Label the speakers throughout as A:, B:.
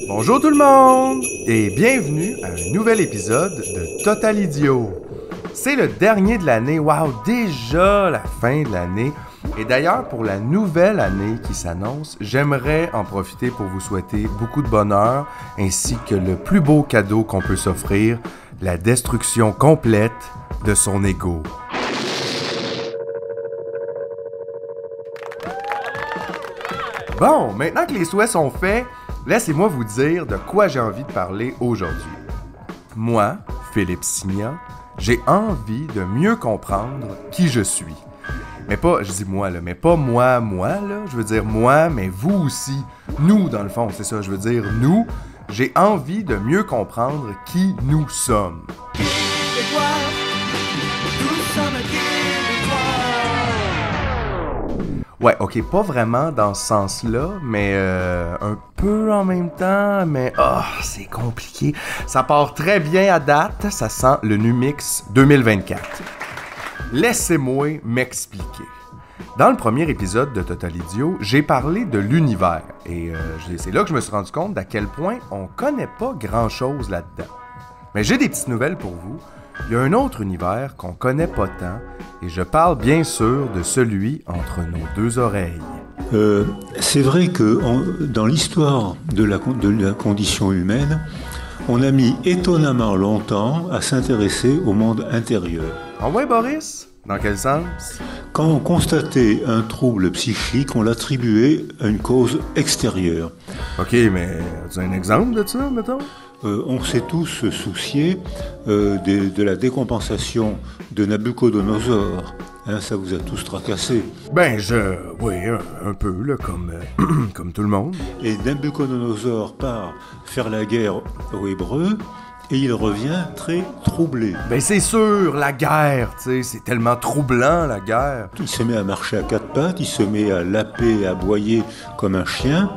A: Bonjour tout le monde et bienvenue à un nouvel épisode de Total Idiot. C'est le dernier de l'année, wow, déjà la fin de l'année. Et d'ailleurs, pour la nouvelle année qui s'annonce, j'aimerais en profiter pour vous souhaiter beaucoup de bonheur ainsi que le plus beau cadeau qu'on peut s'offrir, la destruction complète de son ego. Bon, maintenant que les souhaits sont faits, laissez-moi vous dire de quoi j'ai envie de parler aujourd'hui. Moi, Philippe Signa, j'ai envie de mieux comprendre qui je suis. Mais pas, je dis moi là, mais pas moi là, je veux dire moi, mais vous aussi. Nous, dans le fond, c'est ça, je veux dire nous. J'ai envie de mieux comprendre qui nous sommes. Ouais, ok, pas vraiment dans ce sens-là, mais un peu en même temps, mais c'est compliqué. Ça part très bien à date, ça sent le Numix 2024. Laissez-moi m'expliquer. Dans le premier épisode de Total Idiot, j'ai parlé de l'univers, et c'est là que je me suis rendu compte d'à quel point on connaît pas grand-chose là-dedans. Mais j'ai des petites nouvelles pour vous. Il y a un autre univers qu'on connaît pas tant, et je parle bien sûr de celui entre nos deux oreilles.
B: C'est vrai que dans l'histoire de la condition humaine, on a mis étonnamment longtemps à s'intéresser au monde intérieur.
A: Ah ouais, Boris? Dans quel sens?
B: Quand on constatait un trouble psychique, on l'attribuait à une cause extérieure.
A: Ok, mais as-tu un exemple de ça, mettons?
B: On s'est tous souciés de la décompensation de Nabucodonosor. Hein, ça vous a tous tracassé.
A: Oui, un peu, là, comme tout le monde.
B: Et Nabucodonosor part faire la guerre aux Hébreux, et il revient très troublé.
A: Ben c'est sûr, la guerre, tu sais, c'est tellement troublant, la guerre.
B: Il se met à marcher à quatre pattes, il se met à laper, à aboyer comme un chien,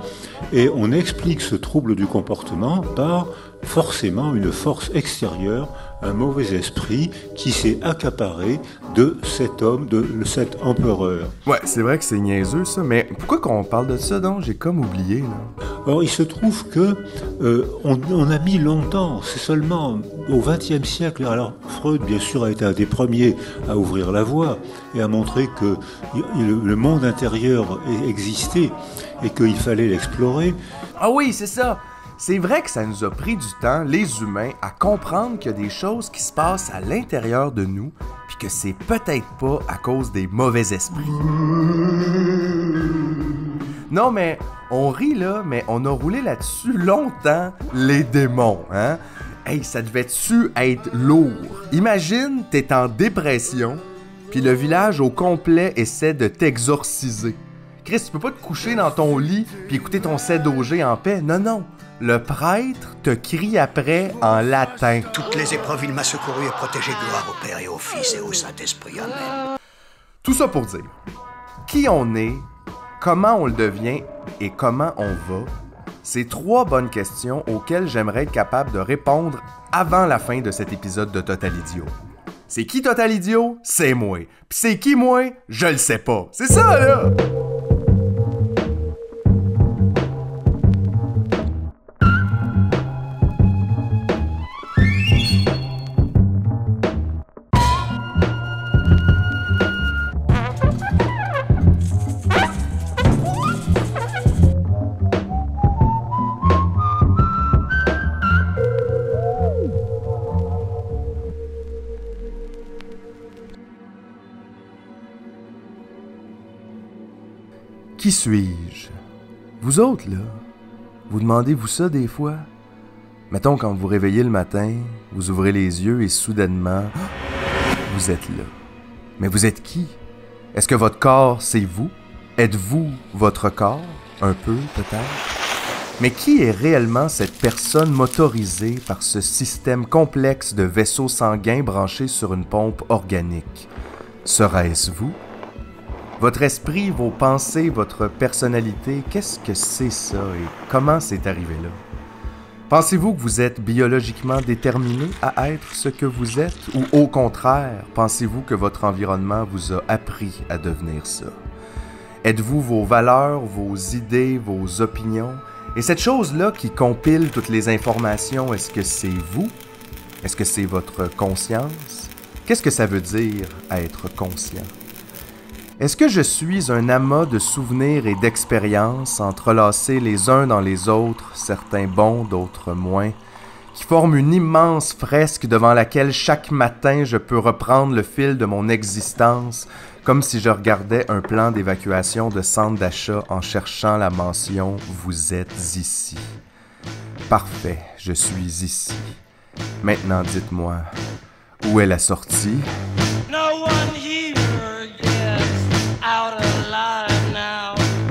B: et on explique ce trouble du comportement par forcément une force extérieure, un mauvais esprit qui s'est accaparé de cet homme, de cet empereur.
A: Ouais, c'est vrai que c'est niaiseux ça, mais pourquoi qu'on parle de ça donc? J'ai comme oublié, là.
B: Or, il se trouve que on a mis longtemps, c'est seulement au XXe siècle, alors Freud, bien sûr, a été un des premiers à ouvrir la voie et à montrer que le monde intérieur existait et qu'il fallait l'explorer.
A: Ah oui, c'est ça! C'est vrai que ça nous a pris du temps, les humains, à comprendre qu'il y a des choses qui se passent à l'intérieur de nous, puis que c'est peut-être pas à cause des mauvais esprits. Non, mais on rit là, mais on a roulé là-dessus longtemps, les démons, hein? Hey, ça devait-tu être lourd? Imagine, t'es en dépression, puis le village au complet essaie de t'exorciser. Chris, tu peux pas te coucher dans ton lit puis écouter ton C-Dogé en paix, non. Le prêtre te crie après en latin.
C: Toutes les épreuves, il m'a secouru et protégé, gloire au Père et au Fils et au Saint-Esprit. Amen.
A: Tout ça pour dire qui on est, comment on le devient et comment on va, c'est trois bonnes questions auxquelles j'aimerais être capable de répondre avant la fin de cet épisode de Total Idiot. C'est qui Total Idiot? C'est moi. Pis c'est qui moi? Je le sais pas. C'est ça, là! Qui suis-je? Vous autres, là, vous demandez-vous ça des fois? Mettons, quand vous réveillez le matin, vous ouvrez les yeux et soudainement, vous êtes là. Mais vous êtes qui? Est-ce que votre corps, c'est vous? Êtes-vous votre corps? Un peu, peut-être? Mais qui est réellement cette personne motorisée par ce système complexe de vaisseaux sanguins branchés sur une pompe organique? Serait-ce vous? Votre esprit, vos pensées, votre personnalité, qu'est-ce que c'est ça et comment c'est arrivé là? Pensez-vous que vous êtes biologiquement déterminé à être ce que vous êtes ou au contraire, pensez-vous que votre environnement vous a appris à devenir ça? Êtes-vous vos valeurs, vos idées, vos opinions? Et cette chose-là qui compile toutes les informations, est-ce que c'est vous? Est-ce que c'est votre conscience? Qu'est-ce que ça veut dire, être conscient? Est-ce que je suis un amas de souvenirs et d'expériences entrelacés les uns dans les autres, certains bons, d'autres moins, qui forment une immense fresque devant laquelle chaque matin je peux reprendre le fil de mon existence, comme si je regardais un plan d'évacuation de centre d'achat en cherchant la mention « Vous êtes ici ». Parfait, je suis ici. Maintenant, dites-moi, où est la sortie?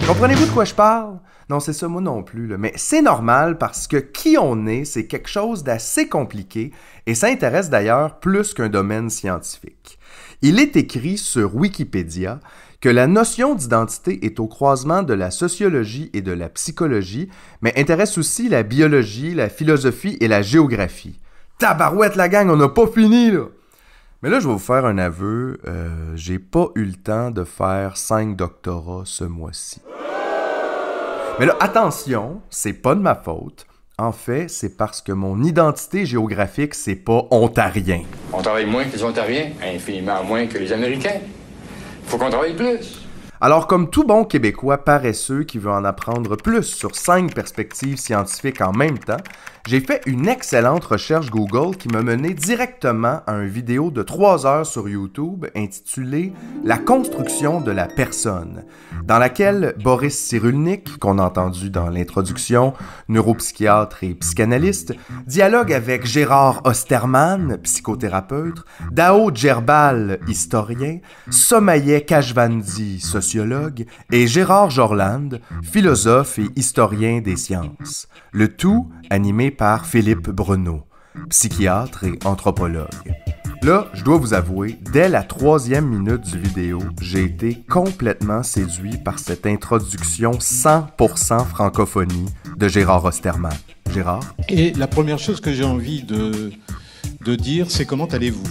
A: Comprenez-vous de quoi je parle? Non, c'est ça, moi non plus, là. Mais c'est normal parce que qui on est, c'est quelque chose d'assez compliqué et ça intéresse d'ailleurs plus qu'un domaine scientifique. Il est écrit sur Wikipédia que la notion d'identité est au croisement de la sociologie et de la psychologie, mais intéresse aussi la biologie, la philosophie et la géographie. Tabarouette la gang, on n'a pas fini là! Mais là, je vais vous faire un aveu, j'ai pas eu le temps de faire 5 doctorats ce mois-ci. Mais là, attention, c'est pas de ma faute. En fait, c'est parce que mon identité géographique, c'est pas ontarien.
D: On travaille moins que les Ontariens, infiniment moins que les Américains. Faut qu'on travaille plus.
A: Alors, comme tout bon Québécois paresseux qui veut en apprendre plus sur 5 perspectives scientifiques en même temps, j'ai fait une excellente recherche Google qui m'a mené directement à une vidéo de 3 heures sur YouTube intitulée « La construction de la personne », dans laquelle Boris Cyrulnik, qu'on a entendu dans l'introduction, neuropsychiatre et psychanalyste, dialogue avec Gérard Osterman, psychothérapeute, Dao Djerbal, historien, Somaïa Kashvandi, sociologue, et Gérard Jorland, philosophe et historien des sciences. Le tout animé par Philippe Bruneau, psychiatre et anthropologue. Là, je dois vous avouer, dès la 3e minute du vidéo, j'ai été complètement séduit par cette introduction 100% francophonie de Gérard Osterman. Gérard?
B: Et la première chose que j'ai envie de dire, c'est comment allez-vous?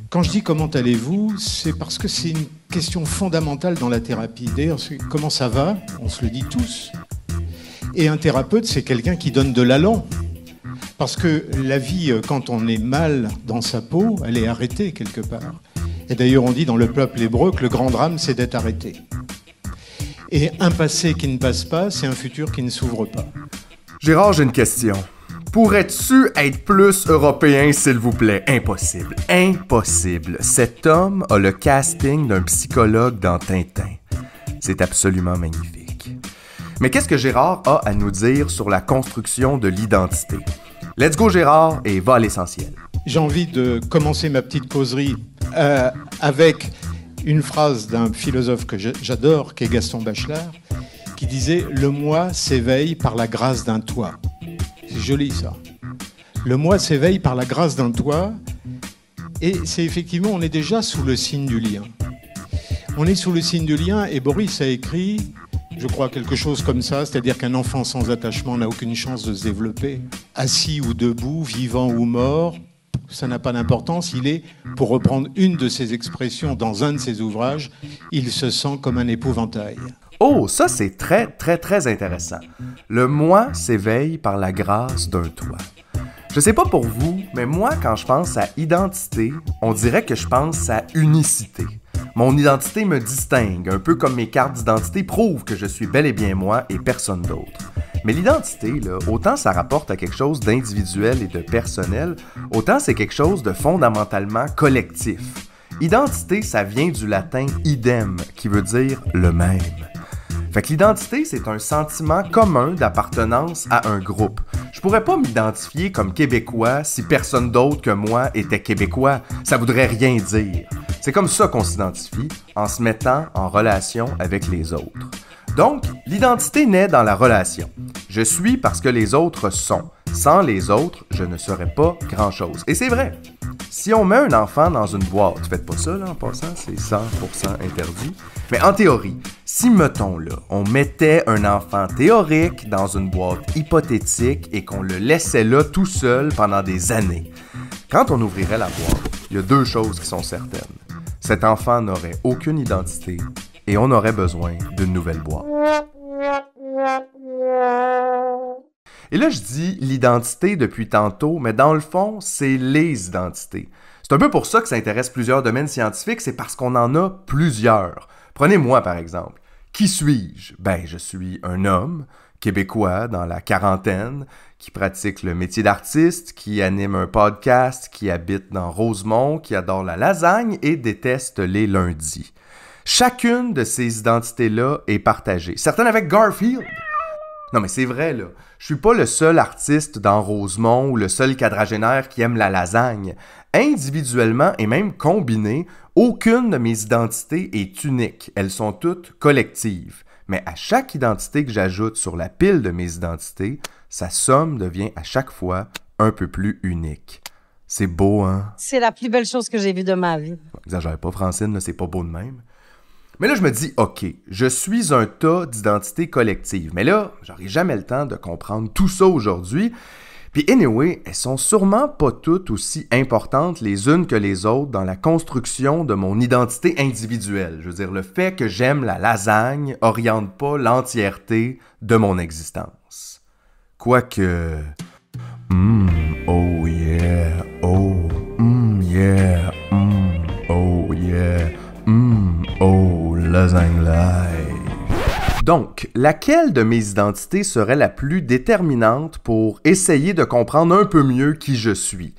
B: Quand je dis comment allez-vous, c'est parce que c'est une question fondamentale dans la thérapie. D'ailleurs, comment ça va? On se le dit tous. Et un thérapeute, c'est quelqu'un qui donne de l'allant. Parce que la vie, quand on est mal dans sa peau, elle est arrêtée quelque part. Et d'ailleurs, on dit dans le peuple hébreu que le grand drame, c'est d'être arrêté. Et un passé qui ne passe pas, c'est un futur qui ne s'ouvre pas.
A: Gérard, j'ai une question. Pourrais-tu être plus européen, s'il vous plaît? Impossible. Impossible. Cet homme a le casting d'un psychologue dans Tintin. C'est absolument magnifique. Mais qu'est-ce que Gérard a à nous dire sur la construction de l'identité? Let's go Gérard et va à l'essentiel.
B: J'ai envie de commencer ma petite causerie avec une phrase d'un philosophe que j'adore, qui est Gaston Bachelard, qui disait « Le moi s'éveille par la grâce d'un toit ». C'est joli ça. Le moi s'éveille par la grâce d'un toit et c'est effectivement, on est déjà sous le signe du lien. On est sous le signe du lien et Boris a écrit, je crois, quelque chose comme ça, c'est-à-dire qu'un enfant sans attachement n'a aucune chance de se développer. Assis ou debout, vivant ou mort, ça n'a pas d'importance. Il est, pour reprendre une de ses expressions dans un de ses ouvrages, il se sent comme un épouvantail.
A: Oh, ça c'est très, très, très intéressant. Le moi s'éveille par la grâce d'un toit. Je sais pas pour vous, mais moi, quand je pense à identité, on dirait que je pense à unicité. Mon identité me distingue, un peu comme mes cartes d'identité prouvent que je suis bel et bien moi et personne d'autre. Mais l'identité, là, autant ça rapporte à quelque chose d'individuel et de personnel, autant c'est quelque chose de fondamentalement collectif. Identité, ça vient du latin idem, qui veut dire le même. Fait que l'identité, c'est un sentiment commun d'appartenance à un groupe. Je pourrais pas m'identifier comme Québécois si personne d'autre que moi était Québécois. Ça voudrait rien dire. C'est comme ça qu'on s'identifie, en se mettant en relation avec les autres. Donc, l'identité naît dans la relation. Je suis parce que les autres sont. Sans les autres, je ne serais pas grand-chose. Et c'est vrai. Si on met un enfant dans une boîte, faites pas ça là en passant, c'est 100% interdit. Mais en théorie, si mettons là, on mettait un enfant théorique dans une boîte hypothétique et qu'on le laissait là tout seul pendant des années, quand on ouvrirait la boîte, il y a 2 choses qui sont certaines. Cet enfant n'aurait aucune identité et on aurait besoin d'une nouvelle boîte. Et là, je dis l'identité depuis tantôt, mais dans le fond, c'est les identités. C'est un peu pour ça que ça intéresse plusieurs domaines scientifiques, c'est parce qu'on en a plusieurs. Prenez moi, par exemple. Qui suis-je? Ben, je suis un homme québécois dans la quarantaine, qui pratique le métier d'artiste, qui anime un podcast, qui habite dans Rosemont, qui adore la lasagne et déteste les lundis. Chacune de ces identités-là est partagée. Certaines avec Garfield. Non, mais c'est vrai, là. Je suis pas le seul artiste dans Rosemont ou le seul quadragénaire qui aime la lasagne. Individuellement et même combinées, aucune de mes identités est unique. Elles sont toutes collectives. Mais à chaque identité que j'ajoute sur la pile de mes identités, sa somme devient à chaque fois un peu plus unique. C'est beau, hein?
E: C'est la plus belle chose que j'ai vue de ma vie.
A: Exagère pas, Francine, là, c'est pas beau de même. Mais là, je me dis, OK, je suis un tas d'identités collectives. Mais là, j'aurai jamais le temps de comprendre tout ça aujourd'hui. Puis anyway, elles sont sûrement pas toutes aussi importantes les unes que les autres dans la construction de mon identité individuelle. Je veux dire, le fait que j'aime la lasagne oriente pas l'entièreté de mon existence. Quoique... oh yeah, oh, yeah, oh yeah, oh, lasagne live. Donc, laquelle de mes identités serait la plus déterminante pour essayer de comprendre un peu mieux qui je suis?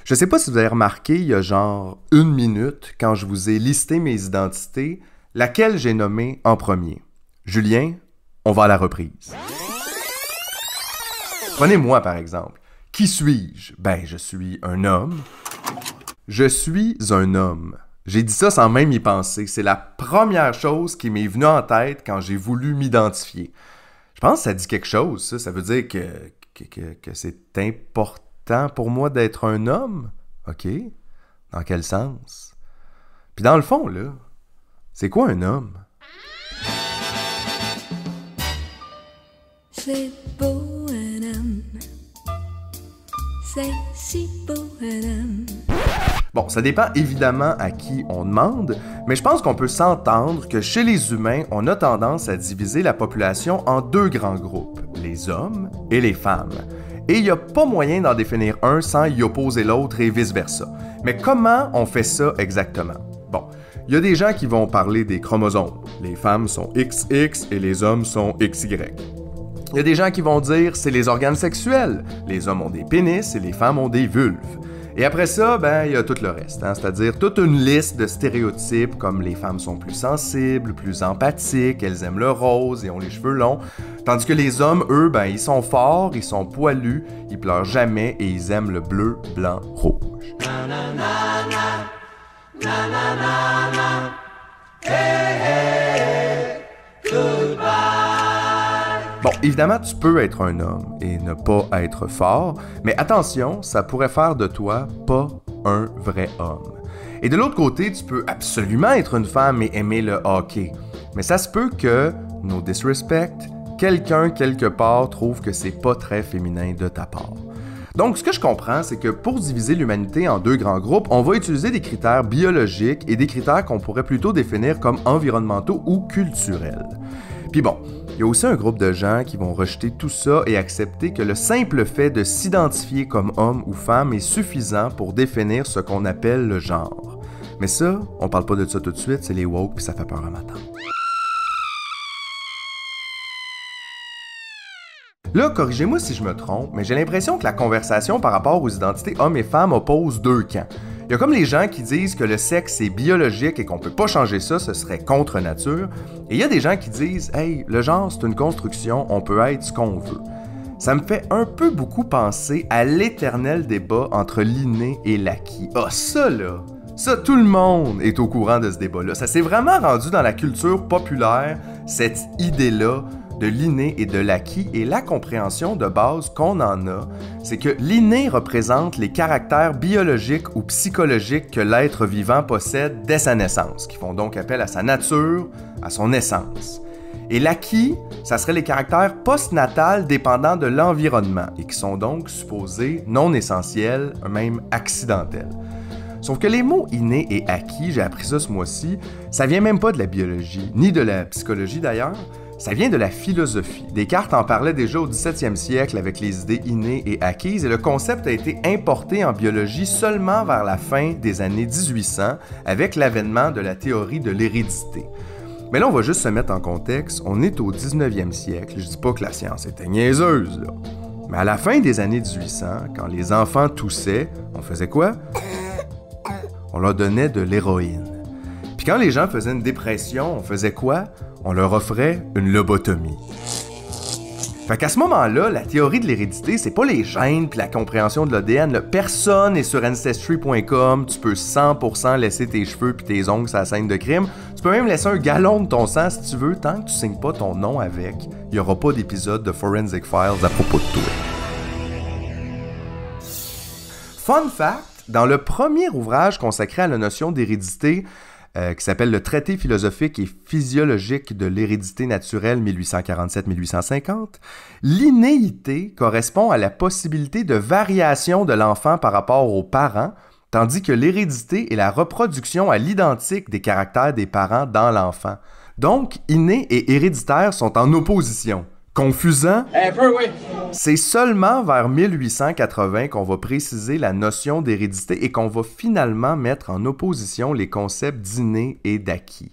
A: Je sais pas si vous avez remarqué, il y a genre 1 minute, quand je vous ai listé mes identités, laquelle j'ai nommée en premier. Julien, on va à la reprise. Prenez moi par exemple. Qui suis-je? Ben, je suis un homme. Je suis un homme. J'ai dit ça sans même y penser. C'est la première chose qui m'est venue en tête quand j'ai voulu m'identifier. Je pense que ça dit quelque chose, ça. Ça veut dire que c'est important pour moi d'être un homme. OK? Dans quel sens? Puis dans le fond, là, c'est quoi un homme?
F: C'est beau un homme. C'est si beau un homme.
A: Bon, ça dépend évidemment à qui on demande, mais je pense qu'on peut s'entendre que chez les humains, on a tendance à diviser la population en 2 grands groupes, les hommes et les femmes. Et il n'y a pas moyen d'en définir un sans y opposer l'autre et vice-versa. Mais comment on fait ça exactement? Bon, il y a des gens qui vont parler des chromosomes. Les femmes sont XX et les hommes sont XY. Il y a des gens qui vont dire c'est les organes sexuels. Les hommes ont des pénis et les femmes ont des vulves. Et après ça, ben, il y a tout le reste, hein? C'est-à-dire toute une liste de stéréotypes comme les femmes sont plus sensibles, plus empathiques, elles aiment le rose et ont les cheveux longs, tandis que les hommes, eux, ben, ils sont forts, ils sont poilus, ils pleurent jamais et ils aiment le bleu, blanc, rouge. Bon, évidemment, tu peux être un homme et ne pas être fort, mais attention, ça pourrait faire de toi pas un vrai homme. Et de l'autre côté, tu peux absolument être une femme et aimer le hockey, mais ça se peut que, no disrespect, quelqu'un quelque part trouve que c'est pas très féminin de ta part. Donc, ce que je comprends, c'est que pour diviser l'humanité en 2 grands groupes, on va utiliser des critères biologiques et des critères qu'on pourrait plutôt définir comme environnementaux ou culturels. Puis bon, il y a aussi un groupe de gens qui vont rejeter tout ça et accepter que le simple fait de s'identifier comme homme ou femme est suffisant pour définir ce qu'on appelle le genre. Mais ça, on parle pas de ça tout de suite, c'est les woke puis ça fait peur à m'attendre. Là, corrigez-moi si je me trompe, mais j'ai l'impression que la conversation par rapport aux identités hommes et femmes oppose 2 camps. Il y a comme les gens qui disent que le sexe est biologique et qu'on peut pas changer ça, ce serait contre nature. Et il y a des gens qui disent « Hey, le genre c'est une construction, on peut être ce qu'on veut ». Ça me fait un peu beaucoup penser à l'éternel débat entre l'inné et l'acquis. Ah, ça là! Ça, tout le monde est au courant de ce débat-là. Ça s'est vraiment rendu dans la culture populaire, cette idée-là de l'inné et de l'acquis, et la compréhension de base qu'on en a, c'est que l'inné représente les caractères biologiques ou psychologiques que l'être vivant possède dès sa naissance, qui font donc appel à sa nature, à son essence. Et l'acquis, ça serait les caractères post-natals dépendants de l'environnement, et qui sont donc supposés non essentiels, même accidentels. Sauf que les mots inné et acquis, j'ai appris ça ce mois-ci, ça vient même pas de la biologie, ni de la psychologie d'ailleurs, Ça vient de la philosophie. Descartes en parlait déjà au 17e siècle avec les idées innées et acquises, et le concept a été importé en biologie seulement vers la fin des années 1800 avec l'avènement de la théorie de l'hérédité. Mais là, on va juste se mettre en contexte, on est au 19e siècle, je dis pas que la science était niaiseuse, là. Mais à la fin des années 1800, quand les enfants toussaient, on faisait quoi? On leur donnait de l'héroïne. Puis quand les gens faisaient une dépression, on faisait quoi? On leur offrait une lobotomie. Fait qu'à ce moment-là, la théorie de l'hérédité, c'est pas les gènes puis la compréhension de l'ADN. Là. Personne n'est sur Ancestry.com, tu peux 100% laisser tes cheveux puis tes ongles sur la scène de crime. Tu peux même laisser un gallon de ton sang si tu veux, tant que tu signes pas ton nom avec, il n'y aura pas d'épisode de Forensic Files à propos de toi. Fun fact, dans le premier ouvrage consacré à la notion d'hérédité, qui s'appelle le Traité philosophique et physiologique de l'hérédité naturelle 1847-1850, l'innéité correspond à la possibilité de variation de l'enfant par rapport aux parents, tandis que l'hérédité est la reproduction à l'identique des caractères des parents dans l'enfant. Donc, inné et héréditaire sont en opposition. Confusant?
D: Un peu, oui.
A: C'est seulement vers 1880 qu'on va préciser la notion d'hérédité et qu'on va finalement mettre en opposition les concepts d'inné et d'acquis.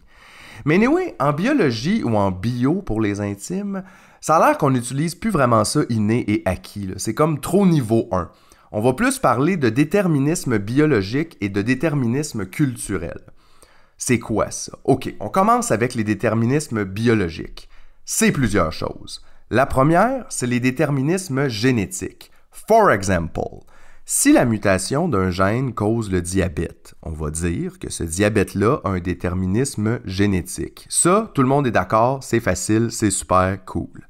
A: Mais anyway, en biologie ou en bio pour les intimes, ça a l'air qu'on n'utilise plus vraiment ça inné et acquis. Là. C'est comme trop niveau 1. On va plus parler de déterminisme biologique et de déterminisme culturel. C'est quoi ça? OK, on commence avec les déterminismes biologiques. C'est plusieurs choses. La première, c'est les déterminismes génétiques. For example, si la mutation d'un gène cause le diabète, on va dire que ce diabète-là a un déterminisme génétique. Ça, tout le monde est d'accord, c'est facile, c'est super cool.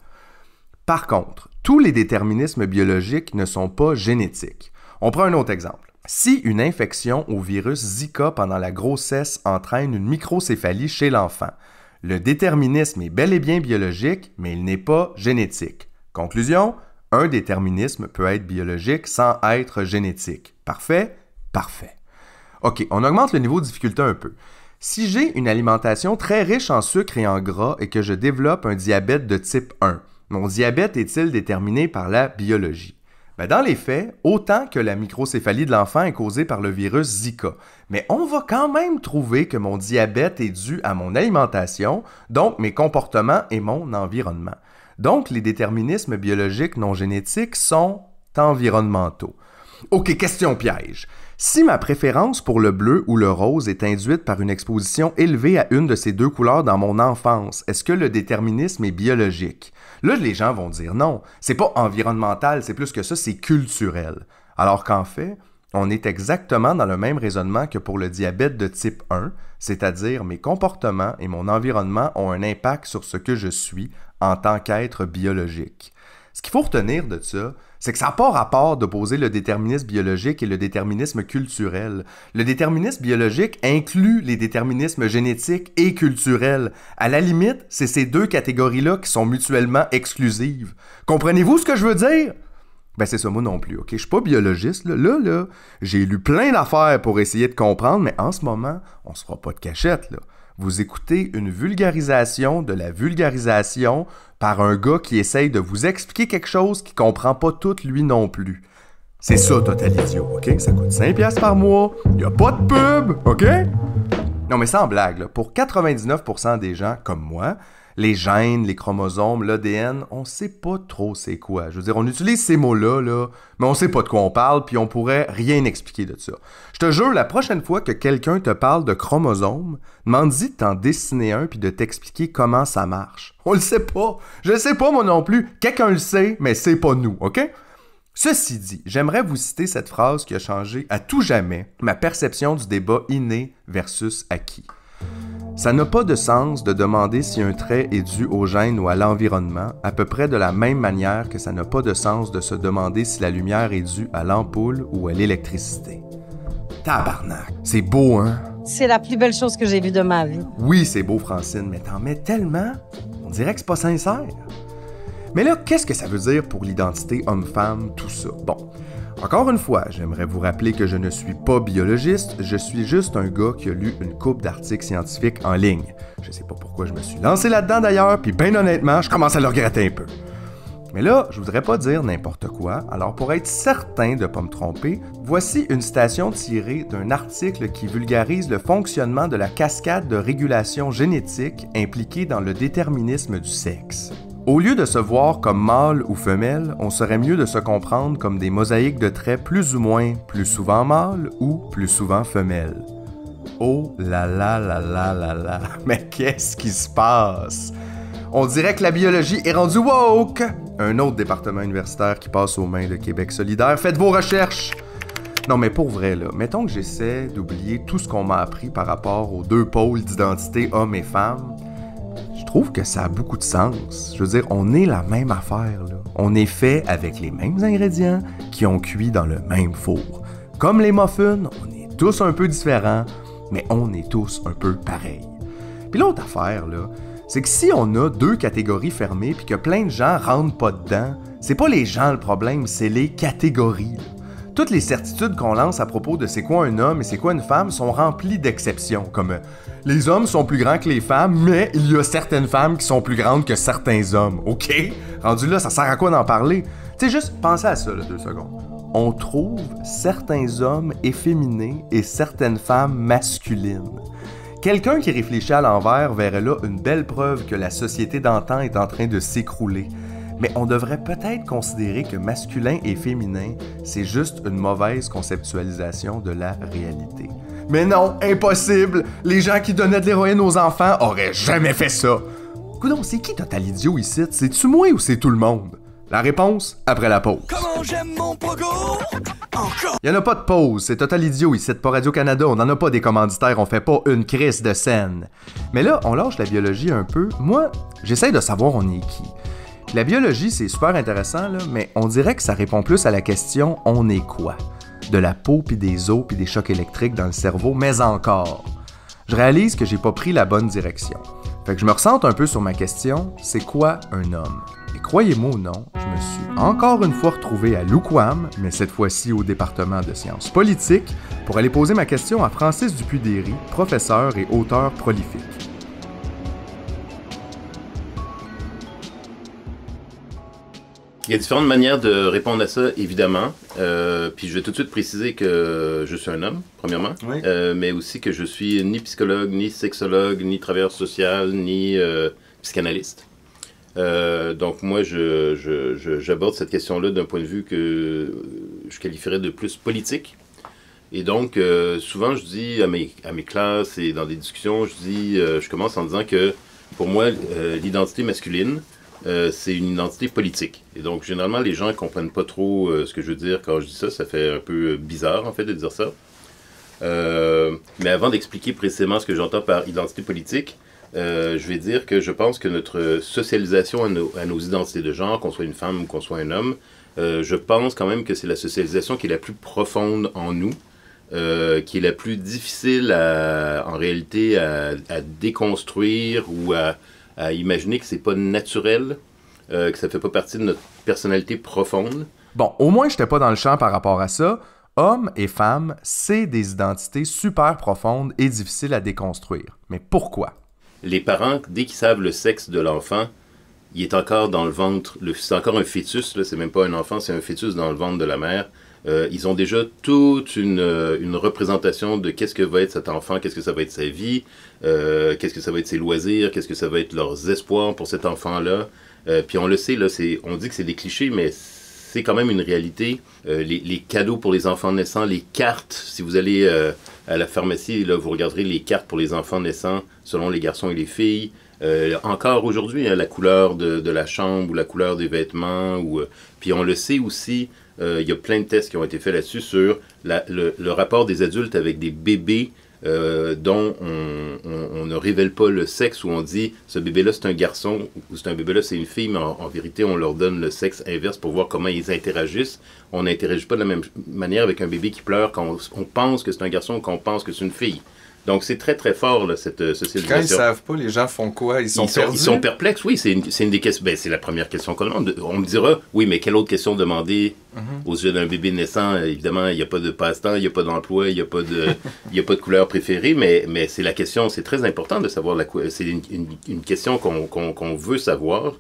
A: Par contre, tous les déterminismes biologiques ne sont pas génétiques. On prend un autre exemple. Si une infection au virus Zika pendant la grossesse entraîne une microcéphalie chez l'enfant, le déterminisme est bel et bien biologique, mais il n'est pas génétique. Conclusion, un déterminisme peut être biologique sans être génétique. Parfait? Parfait. OK, on augmente le niveau de difficulté un peu. Si j'ai une alimentation très riche en sucre et en gras et que je développe un diabète de type 1, mon diabète est-il déterminé par la biologie? Ben dans les faits, autant que la microcéphalie de l'enfant est causée par le virus Zika. Mais on va quand même trouver que mon diabète est dû à mon alimentation, donc mes comportements et mon environnement. Donc les déterminismes biologiques non génétiques sont environnementaux. OK, question piège. Si ma préférence pour le bleu ou le rose est induite par une exposition élevée à une de ces deux couleurs dans mon enfance, est-ce que le déterminisme est biologique? Là, les gens vont dire non, c'est pas environnemental, c'est plus que ça, c'est culturel. Alors qu'en fait, on est exactement dans le même raisonnement que pour le diabète de type 1, c'est-à-dire mes comportements et mon environnement ont un impact sur ce que je suis en tant qu'être biologique. Ce qu'il faut retenir de ça, c'est que ça n'a pas rapport d'opposer le déterminisme biologique et le déterminisme culturel. Le déterminisme biologique inclut les déterminismes génétiques et culturels. À la limite, c'est ces deux catégories-là qui sont mutuellement exclusives. Comprenez-vous ce que je veux dire? Ben c'est ça, moi non plus, OK? Je suis pas biologiste, là. Là, j'ai lu plein d'affaires pour essayer de comprendre, mais en ce moment, on se fera pas de cachette, là. Vous écoutez une vulgarisation de la vulgarisation par un gars qui essaye de vous expliquer quelque chose qu'il comprend pas tout lui non plus. C'est ça, Total Idiot, OK? Ça coûte 5$ par mois, y a pas de pub, OK? Non, mais sans blague, là, pour 99% des gens comme moi, les gènes, les chromosomes, l'ADN, on sait pas trop c'est quoi. Je veux dire, on utilise ces mots-là, là, mais on sait pas de quoi on parle, puis on pourrait rien expliquer de ça. Je te jure, la prochaine fois que quelqu'un te parle de chromosomes, demande-y de t'en dessiner un puis de t'expliquer comment ça marche. On le sait pas. Je le sais pas, moi non plus. Quelqu'un le sait, mais c'est pas nous, OK? Ceci dit, j'aimerais vous citer cette phrase qui a changé à tout jamais ma perception du débat inné versus acquis. Ça n'a pas de sens de demander si un trait est dû au gène ou à l'environnement, à peu près de la même manière que ça n'a pas de sens de se demander si la lumière est due à l'ampoule ou à l'électricité. Tabarnak! C'est beau, hein?
E: C'est la plus belle chose que j'ai vue de ma vie.
A: Oui, c'est beau, Francine, mais t'en mets tellement, on dirait que c'est pas sincère. Mais là, qu'est-ce que ça veut dire pour l'identité homme-femme, tout ça? Bon, Encore une fois, j'aimerais vous rappeler que je ne suis pas biologiste, je suis juste un gars qui a lu une couple d'articles scientifiques en ligne. Je sais pas pourquoi je me suis lancé là-dedans d'ailleurs, puis ben honnêtement, je commence à le regretter un peu. Mais là, je voudrais pas dire n'importe quoi, alors pour être certain de pas me tromper, voici une citation tirée d'un article qui vulgarise le fonctionnement de la cascade de régulation génétique impliquée dans le déterminisme du sexe. Au lieu de se voir comme mâle ou femelle, on serait mieux de se comprendre comme des mosaïques de traits plus ou moins plus souvent mâles ou plus souvent femelles. Oh là là là là là là, mais qu'est-ce qui se passe? On dirait que la biologie est rendue woke! Un autre département universitaire qui passe aux mains de Québec solidaire, faites vos recherches! Non mais pour vrai là, mettons que j'essaie d'oublier tout ce qu'on m'a appris par rapport aux deux pôles d'identité hommes et femmes. Je trouve que ça a beaucoup de sens. Je veux dire, on est la même affaire, là. On est fait avec les mêmes ingrédients qui ont cuit dans le même four. Comme les muffins, on est tous un peu différents, mais on est tous un peu pareils. Puis l'autre affaire, là, c'est que si on a deux catégories fermées puis que plein de gens rentrent pas dedans, c'est pas les gens le problème, c'est les catégories, là. Toutes les certitudes qu'on lance à propos de c'est quoi un homme et c'est quoi une femme sont remplies d'exceptions, comme les hommes sont plus grands que les femmes, mais il y a certaines femmes qui sont plus grandes que certains hommes, ok? Rendu là, ça sert à quoi d'en parler? Tu sais, juste pensez à ça, là, 2 secondes. On trouve certains hommes efféminés et certaines femmes masculines. Quelqu'un qui réfléchit à l'envers verrait là une belle preuve que la société d'antan est en train de s'écrouler. Mais on devrait peut-être considérer que masculin et féminin, c'est juste une mauvaise conceptualisation de la réalité. Mais non, impossible! Les gens qui donnaient de l'héroïne aux enfants auraient jamais fait ça! Coudon, c'est qui Total Idiot ici? C'est-tu moi ou c'est tout le monde? La réponse, après la pause.
G: Comment j'aime mon pogo? Encore!
A: Y'en a pas de pause, c'est Total Idiot ici, pas Radio-Canada, on n'en a pas des commanditaires, on fait pas une crise de scène. Mais là, on lâche la biologie un peu. Moi, j'essaye de savoir on est qui. La biologie, c'est super intéressant, là, mais on dirait que ça répond plus à la question « on est quoi? » De la peau, puis des os, puis des chocs électriques dans le cerveau, mais encore. Je réalise que j'ai pas pris la bonne direction. Fait que je me ressente un peu sur ma question « c'est quoi un homme? » Et croyez-moi ou non, je me suis encore une fois retrouvé à l'UQAM, mais cette fois-ci au département de sciences politiques, pour aller poser ma question à Francis Dupuy-Derry, professeur et auteur prolifique.
H: Il y a différentes manières de répondre à ça, évidemment. Puis je vais tout de suite préciser que je suis un homme, premièrement. Oui. Mais aussi que je suis ni psychologue, ni sexologue, ni travailleur social, ni psychanalyste. Donc moi, j'aborde cette question-là d'un point de vue que je qualifierais de plus politique. Et donc, souvent, je dis à mes classes et dans des discussions, je commence en disant que, pour moi, l'identité masculine, c'est une identité politique. Et donc, généralement, les gens ne comprennent pas trop ce que je veux dire quand je dis ça. Ça fait un peu bizarre, en fait, de dire ça. Mais avant d'expliquer précisément ce que j'entends par identité politique, je vais dire que je pense que notre socialisation à nos identités de genre, qu'on soit une femme ou qu'on soit un homme, je pense quand même que c'est la socialisation qui est la plus profonde en nous, qui est la plus difficile en réalité à déconstruire ou à imaginer que c'est pas naturel, que ça fait pas partie de notre personnalité profonde.
A: Bon, au moins j'étais pas dans le champ par rapport à ça. Hommes et femmes, c'est des identités super profondes et difficiles à déconstruire. Mais pourquoi?
H: Les parents, dès qu'ils savent le sexe de l'enfant, il est encore dans le ventre, c'est encore un fœtus, là, c'est même pas un enfant, c'est un fœtus dans le ventre de la mère. Ils ont déjà toute une représentation de qu'est-ce que va être cet enfant, qu'est-ce que ça va être sa vie, qu'est-ce que ça va être ses loisirs, qu'est-ce que ça va être leurs espoirs pour cet enfant-là. Puis on le sait, là, on dit que c'est des clichés, mais c'est quand même une réalité. Les cadeaux pour les enfants naissants, les cartes, si vous allez à la pharmacie, là, vous regarderez les cartes pour les enfants naissants selon les garçons et les filles. Encore aujourd'hui, hein, la couleur de la chambre ou la couleur des vêtements. Puis on le sait aussi, il y a plein de tests qui ont été faits là-dessus sur le rapport des adultes avec des bébés dont on ne révèle pas le sexe, où on dit ce bébé-là c'est un garçon ou c'est un bébé-là c'est une fille, mais en vérité on leur donne le sexe inverse pour voir comment ils interagissent. On n'interagit pas de la même manière avec un bébé qui pleure quand on pense que c'est un garçon ou qu'on pense que c'est une fille. Donc, c'est très, très fort, là, cette socialisation.
A: Quand ils savent pas, les gens font quoi? Ils sont perdus?
H: Ils sont perplexes, oui. C'est une des questions. Ben, c'est la première question qu'on demande. On me dira, oui, mais quelle autre question demander au sujet d'un bébé naissant? Évidemment, il n'y a pas de passe-temps, il n'y a pas d'emploi, il n'y a pas de couleur préférée, mais c'est la question, c'est très important de savoir c'est une question qu'on veut savoir.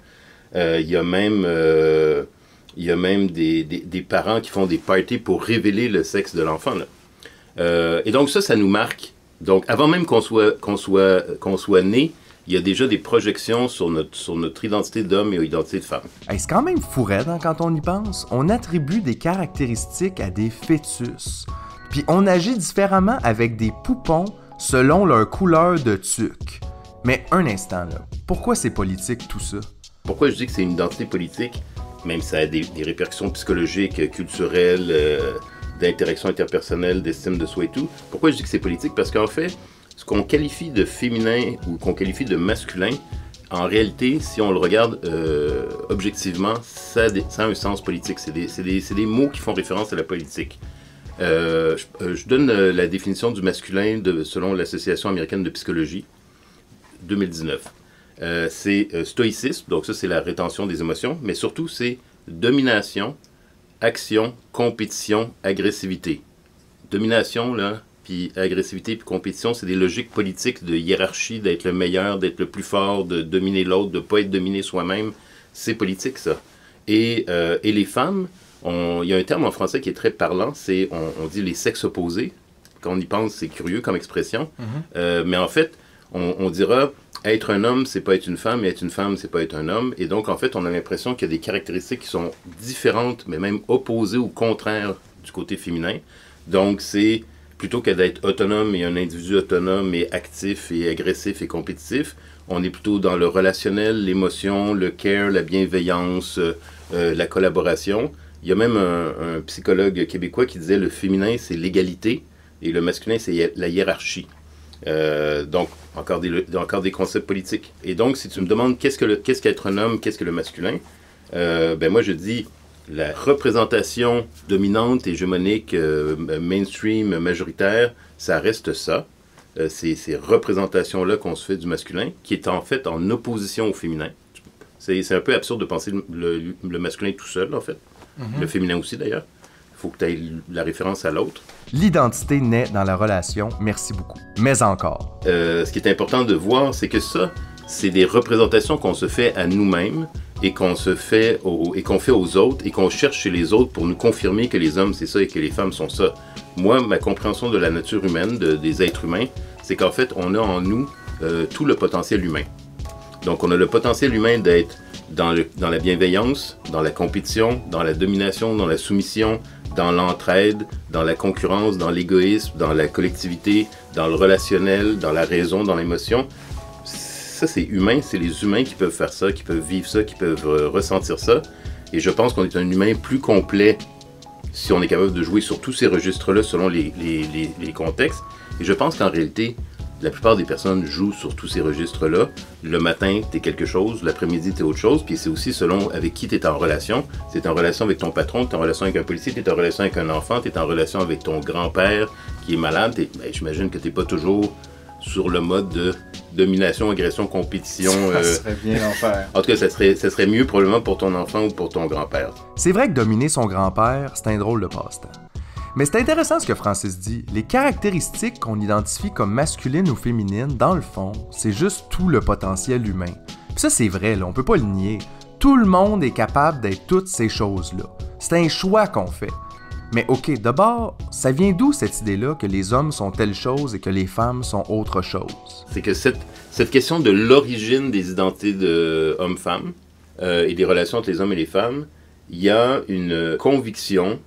H: Il y a même des parents qui font des parties pour révéler le sexe de l'enfant, là. Et donc ça nous marque. Donc, avant même qu'on soit né, il y a déjà des projections sur notre identité d'homme et identité de femme.
A: Hey, c'est quand même fou raide, hein, quand on y pense. On attribue des caractéristiques à des fœtus. Puis on agit différemment avec des poupons selon leur couleur de tuque. Mais un instant, là, pourquoi c'est politique tout ça?
H: Pourquoi je dis que c'est une identité politique, même si ça a des répercussions psychologiques, culturelles, d'interaction interpersonnelle, d'estime de soi et tout. Pourquoi je dis que c'est politique? Parce qu'en fait, ce qu'on qualifie de féminin ou qu'on qualifie de masculin, en réalité, si on le regarde objectivement, ça a un sens politique. C'est des mots qui font référence à la politique. Je donne la définition du masculin selon l'Association américaine de psychologie, 2019. C'est stoïcisme, donc ça c'est la rétention des émotions, mais surtout c'est domination, action, compétition, agressivité. Domination, là, puis agressivité, puis compétition, c'est des logiques politiques de hiérarchie, d'être le meilleur, d'être le plus fort, de dominer l'autre, de ne pas être dominé soi-même. C'est politique, ça. Et les femmes, il y a un terme en français qui est très parlant, on dit les sexes opposés. Quand on y pense, c'est curieux comme expression. Mais en fait, on dira... Être un homme, c'est pas être une femme, et être une femme, c'est pas être un homme. Et donc, en fait, on a l'impression qu'il y a des caractéristiques qui sont différentes, mais même opposées ou contraires du côté féminin. Donc, c'est plutôt que d'être autonome et un individu autonome et actif et agressif et compétitif, on est plutôt dans le relationnel, l'émotion, le care, la bienveillance, la collaboration. Il y a même un psychologue québécois qui disait le féminin, c'est l'égalité et le masculin, c'est la hiérarchie. Donc, encore des concepts politiques. Et donc, si tu me demandes qu'est-ce qu'être un homme, qu'est-ce que le masculin, ben moi je dis la représentation dominante, hégémonique, mainstream, majoritaire, ça reste ça. Ces représentations-là qu'on se fait du masculin, qui est en fait en opposition au féminin. C'est un peu absurde de penser le masculin tout seul, en fait. Le féminin aussi, d'ailleurs. Il faut que tu aies la référence à l'autre.
A: L'identité naît dans la relation, merci beaucoup. Mais encore.
H: Ce qui est important de voir, c'est que ça, c'est des représentations qu'on se fait à nous-mêmes et qu'on fait aux autres et qu'on cherche chez les autres pour nous confirmer que les hommes c'est ça et que les femmes sont ça. Moi, ma compréhension de la nature humaine, des êtres humains, c'est qu'en fait, on a en nous tout le potentiel humain. Donc, on a le potentiel humain d'être dans la bienveillance, dans la compétition, dans la domination, dans la soumission, dans l'entraide, dans la concurrence, dans l'égoïsme, dans la collectivité, dans le relationnel, dans la raison, dans l'émotion. Ça, c'est humain, c'est les humains qui peuvent faire ça, qui peuvent vivre ça, qui peuvent ressentir ça. Et je pense qu'on est un humain plus complet si on est capable de jouer sur tous ces registres-là selon les contextes. Et je pense qu'en réalité, la plupart des personnes jouent sur tous ces registres-là. Le matin, t'es quelque chose, l'après-midi, t'es autre chose, puis c'est aussi selon avec qui t'es en relation. Si t'es en relation avec ton patron, t'es en relation avec un policier, t'es en relation avec un enfant, t'es en relation avec ton grand-père qui est malade, j'imagine que t'es pas toujours sur le mode de domination, agression, compétition.
A: Ça serait bien l'enfer.
H: En tout cas, ça serait mieux probablement pour ton enfant ou pour ton grand-père.
A: C'est vrai que dominer son grand-père, c'est un drôle de passe-temps. Mais c'est intéressant ce que Francis dit. Les caractéristiques qu'on identifie comme masculines ou féminines, dans le fond, c'est juste tout le potentiel humain. Puis ça, c'est vrai, là, on peut pas le nier. Tout le monde est capable d'être toutes ces choses-là. C'est un choix qu'on fait. Mais ok, d'abord, ça vient d'où cette idée-là que les hommes sont telle chose et que les femmes sont autre chose?
H: C'est que cette question de l'origine des identités de hommes-femmes et des relations entre les hommes et les femmes, il y a une conviction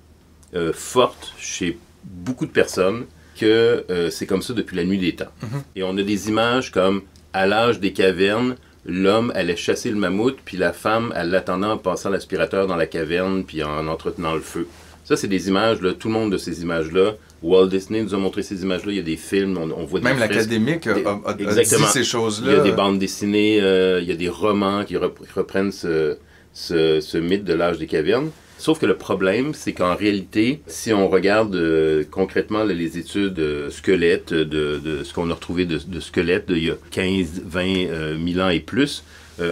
H: forte chez beaucoup de personnes que c'est comme ça depuis la nuit des temps. Et on a des images comme à l'âge des cavernes, l'homme allait chasser le mammouth, puis la femme, elle l'attendait en passant l'aspirateur dans la caverne, puis en entretenant le feu. Ça, c'est des images, là, tout le monde de ces images-là. Walt Disney nous a montré ces images-là, il y a des films, on voit des
A: même
H: fresques.
A: l'académique a dit ces choses-là.
H: Il y a des bandes dessinées, il y a des romans qui reprennent ce mythe de l'âge des cavernes. Sauf que le problème, c'est qu'en réalité, si on regarde concrètement là, les études squelettes, de ce qu'on a retrouvé de squelettes d'il y a 15, 20 000 ans et plus,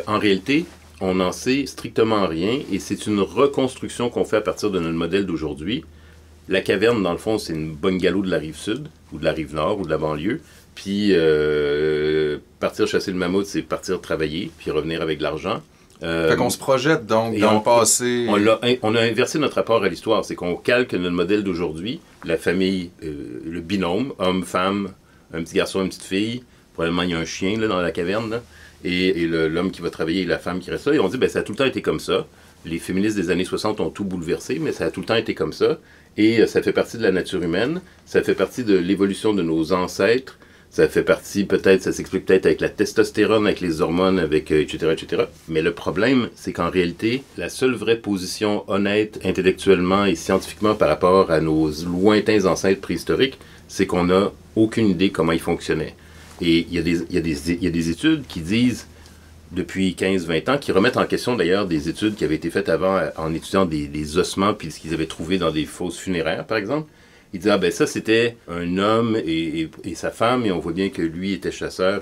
H: en réalité, on n'en sait strictement rien et c'est une reconstruction qu'on fait à partir de notre modèle d'aujourd'hui. La caverne, dans le fond, c'est une bungalow de la rive sud, ou de la rive nord, ou de la banlieue. Puis partir chasser le mammouth, c'est partir travailler, puis revenir avec de l'argent.
A: Fait qu'on se projette donc dans le passé.
H: On a inversé notre rapport à l'histoire. C'est qu'on calque notre modèle d'aujourd'hui, la famille, le binôme, homme, femme, un petit garçon, une petite fille. Probablement, il y a un chien là, dans la caverne. Là, et l'homme qui va travailler et la femme qui reste là. Et on dit, ben ça a tout le temps été comme ça. Les féministes des années 60 ont tout bouleversé, mais ça a tout le temps été comme ça. Et ça fait partie de la nature humaine. Ça fait partie de l'évolution de nos ancêtres. Ça fait partie, peut-être, ça s'explique peut-être avec la testostérone, avec les hormones, avec etc., etc. Mais le problème, c'est qu'en réalité, la seule vraie position honnête, intellectuellement et scientifiquement par rapport à nos lointains ancêtres préhistoriques, c'est qu'on n'a aucune idée comment ils fonctionnaient. Et il y a des études qui disent, depuis 15-20 ans, qui remettent en question d'ailleurs des études qui avaient été faites avant en étudiant des ossements puis ce qu'ils avaient trouvé dans des fosses funéraires, par exemple. Ils disaient, ah ben ça c'était un homme et sa femme, et on voit bien que lui était chasseur.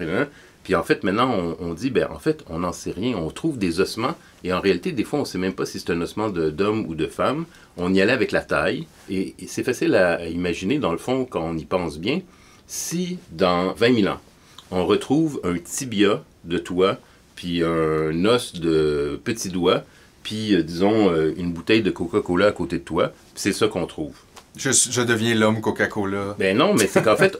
H: Puis en fait, maintenant, on dit, ben en fait, on n'en sait rien. On trouve des ossements, et en réalité, des fois, on ne sait même pas si c'est un ossement d'homme ou de femme. On y allait avec la taille, et c'est facile à imaginer, dans le fond, quand on y pense bien, si dans 20 000 ans, on retrouve un tibia de toi, puis un os de petit doigt, puis, disons, une bouteille de Coca-Cola à côté de toi, c'est ça qu'on trouve.
A: Je deviens l'homme Coca-Cola.
H: Ben non, mais c'est qu'en fait,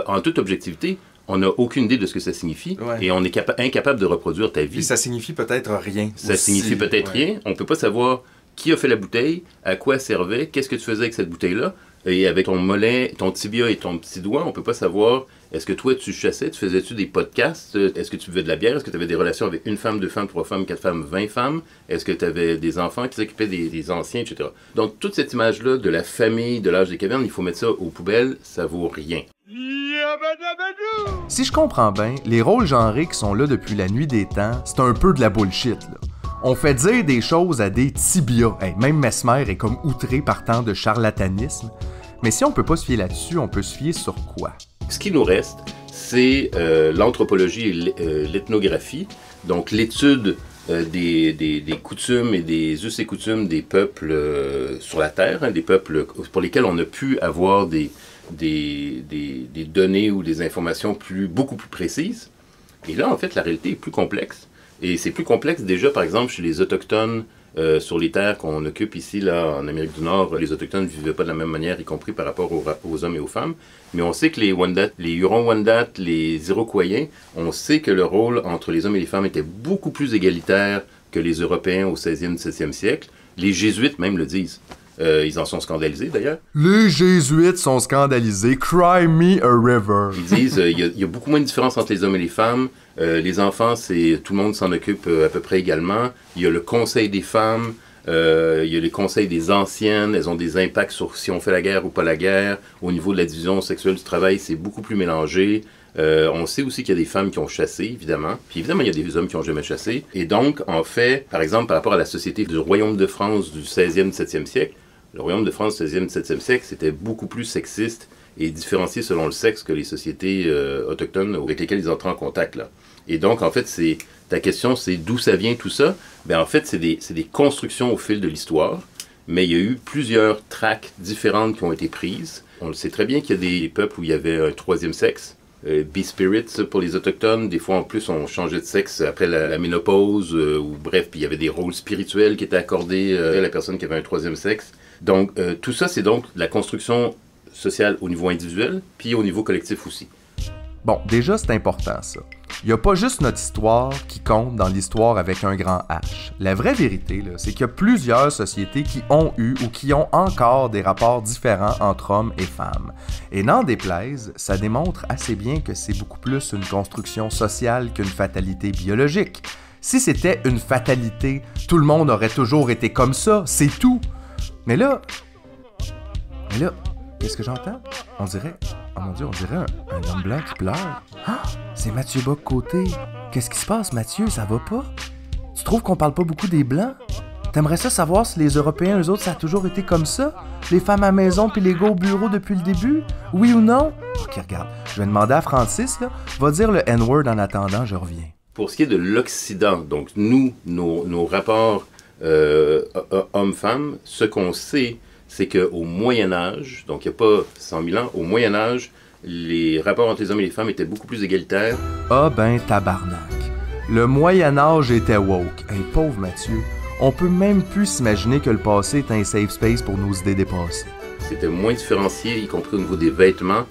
H: en toute objectivité, on n'a aucune idée de ce que ça signifie, et on est incapable de reproduire ta vie.
A: Et ça signifie peut-être rien.
H: Ça signifie peut-être rien. On ne peut pas savoir qui a fait la bouteille, à quoi elle servait, qu'est-ce que tu faisais avec cette bouteille-là. Et avec ton mollet, ton tibia et ton petit doigt, on ne peut pas savoir, est-ce que toi, tu chassais, tu faisais-tu des podcasts, est-ce que tu buvais de la bière, est-ce que tu avais des relations avec une femme, deux femmes, trois femmes, quatre femmes, 20 femmes, est-ce que tu avais des enfants qui s'occupaient des anciens, etc. Donc, toute cette image-là de la famille, de l'âge des cavernes, il faut mettre ça aux poubelles, ça vaut rien.
A: Si je comprends bien, les rôles genrés qui sont là depuis la nuit des temps, c'est un peu de la bullshit, là. On fait dire des choses à des tibias. Hey, même Mesmer est comme outré par tant de charlatanisme. Mais si on peut pas se fier là-dessus, on peut se fier sur quoi?
H: Ce qui nous reste, c'est l'anthropologie et l'ethnographie. Donc l'étude des coutumes et des us et coutumes des peuples sur la Terre, hein, des peuples pour lesquels on a pu avoir des données ou des informations beaucoup plus précises. Et là, en fait, la réalité est plus complexe. Et c'est plus complexe déjà, par exemple, chez les Autochtones sur les terres qu'on occupe ici, là, en Amérique du Nord. Les Autochtones ne vivaient pas de la même manière, y compris par rapport aux hommes et aux femmes. Mais on sait que les Wendat, les Hurons-Wendat, les Iroquoiens, on sait que le rôle entre les hommes et les femmes était beaucoup plus égalitaire que les Européens au 16e, 17e siècle. Les Jésuites même le disent. Ils en sont scandalisés, d'ailleurs.
A: Les Jésuites sont scandalisés. Cry me a river.
H: Ils disent il y a beaucoup moins de différence entre les hommes et les femmes. Les enfants, tout le monde s'en occupe à peu près également. Il y a le conseil des femmes. Il y a les conseils des anciennes. Elles ont des impacts sur si on fait la guerre ou pas la guerre. Au niveau de la division sexuelle du travail, c'est beaucoup plus mélangé. On sait aussi qu'il y a des femmes qui ont chassé, évidemment. Puis évidemment, il y a des hommes qui n'ont jamais chassé. Et donc, en fait, par exemple, par rapport à la société du Royaume de France du 16e, 17e siècle, le Royaume de France du 16e, 17e siècle, c'était beaucoup plus sexiste et différencié selon le sexe que les sociétés autochtones avec lesquelles ils entraient en contact, là. Et donc, en fait, ta question, c'est d'où ça vient tout ça? Ben, en fait, c'est des constructions au fil de l'histoire, mais il y a eu plusieurs tracks différentes qui ont été prises. On le sait très bien qu'il y a des peuples où il y avait un troisième sexe. B-Spirits pour les Autochtones. Des fois, en plus, on changeait de sexe après la ménopause, ou bref, puis il y avait des rôles spirituels qui étaient accordés à la personne qui avait un troisième sexe. Donc, tout ça, c'est donc la construction sociale au niveau individuel, puis au niveau collectif aussi.
A: Bon, déjà, c'est important, ça. Il n'y a pas juste notre histoire qui compte dans l'histoire avec un grand H. La vraie vérité, là, c'est qu'il y a plusieurs sociétés qui ont eu ou qui ont encore des rapports différents entre hommes et femmes. Et n'en déplaise, ça démontre assez bien que c'est beaucoup plus une construction sociale qu'une fatalité biologique. Si c'était une fatalité, tout le monde aurait toujours été comme ça, c'est tout. Mais là, qu'est-ce que j'entends? On dirait, oh mon Dieu, on dirait un homme blanc qui pleure. Ah, c'est Mathieu Bock-Côté. Qu'est-ce qui se passe, Mathieu? Ça va pas? Tu trouves qu'on parle pas beaucoup des Blancs? T'aimerais ça savoir si les Européens, eux autres, ça a toujours été comme ça? Les femmes à la maison puis les gars au bureau depuis le début? Oui ou non? Ok, regarde, je vais demander à Francis, là, va dire le N-word en attendant, je reviens.
H: Pour ce qui est de l'Occident, donc nous, nos rapports hommes-femmes, ce qu'on sait, c'est qu'au Moyen-Âge, donc il n'y a pas 100 000 ans, au Moyen-Âge, les rapports entre les hommes et les femmes étaient beaucoup plus égalitaires.
A: Ah ben tabarnak. Le Moyen-Âge était woke. Hey, pauvre Mathieu, on peut même plus s'imaginer que le passé est un safe space pour nos idées dépassées.
H: C'était moins différencié, y compris au niveau des vêtements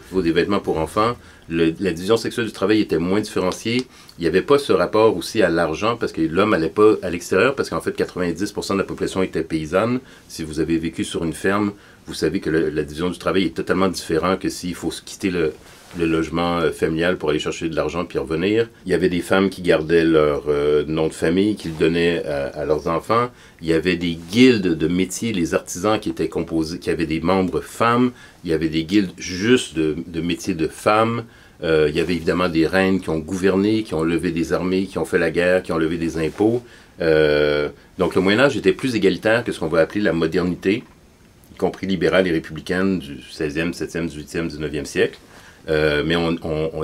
H: pour enfants. La division sexuelle du travail était moins différenciée. Il n'y avait pas ce rapport aussi à l'argent parce que l'homme n'allait pas à l'extérieur parce qu'en fait 90% de la population était paysanne. Si vous avez vécu sur une ferme, vous savez que la division du travail est totalement différente que s'il faut quitter le logement familial pour aller chercher de l'argent puis revenir. Il y avait des femmes qui gardaient leur nom de famille, qu'ils donnaient à leurs enfants. Il y avait des guildes de métiers, les artisans qui étaient composés, qui avaient des membres femmes. Il y avait des guildes juste de métiers de femmes. Il y avait évidemment des reines qui ont gouverné, qui ont levé des armées, qui ont fait la guerre, qui ont levé des impôts. Donc le Moyen-Âge était plus égalitaire que ce qu'on va appeler la modernité, y compris libérale et républicaine du 16e, 17e, 18e, 19e siècle. Mais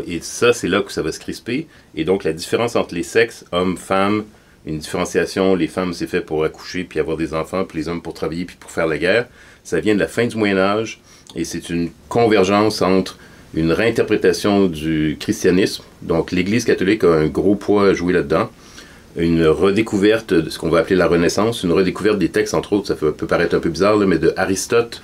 H: et ça, c'est là que ça va se crisper. Et donc, la différence entre les sexes, hommes, femmes, une différenciation, les femmes, c'est fait pour accoucher, puis avoir des enfants, puis les hommes pour travailler, puis pour faire la guerre. Ça vient de la fin du Moyen-Âge, et c'est une convergence entre une réinterprétation du christianisme. Donc, l'Église catholique a un gros poids à jouer là-dedans. Une redécouverte de ce qu'on va appeler la Renaissance, une redécouverte des textes, entre autres, ça peut paraître un peu bizarre, là, mais de Aristote.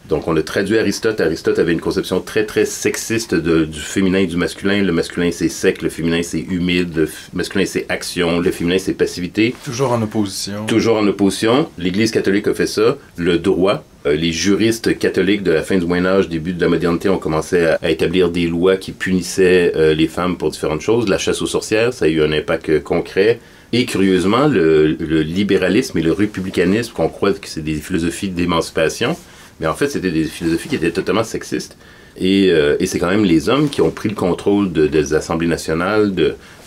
H: Donc, on a traduit Aristote. Aristote avait une conception très, très sexiste du féminin et du masculin. Le masculin, c'est sec. Le féminin, c'est humide. Le masculin, c'est action. Le féminin, c'est passivité.
I: Toujours en opposition.
H: Toujours en opposition. L'Église catholique a fait ça. Le droit. Les juristes catholiques de la fin du Moyen-Âge, début de la modernité, ont commencé à établir des lois qui punissaient les femmes pour différentes choses. La chasse aux sorcières, ça a eu un impact concret. Et curieusement, le libéralisme et le républicanisme, qu'on croit que c'est des philosophies d'émancipation, mais en fait, c'était des philosophies qui étaient totalement sexistes. Et c'est quand même les hommes qui ont pris le contrôle des assemblées nationales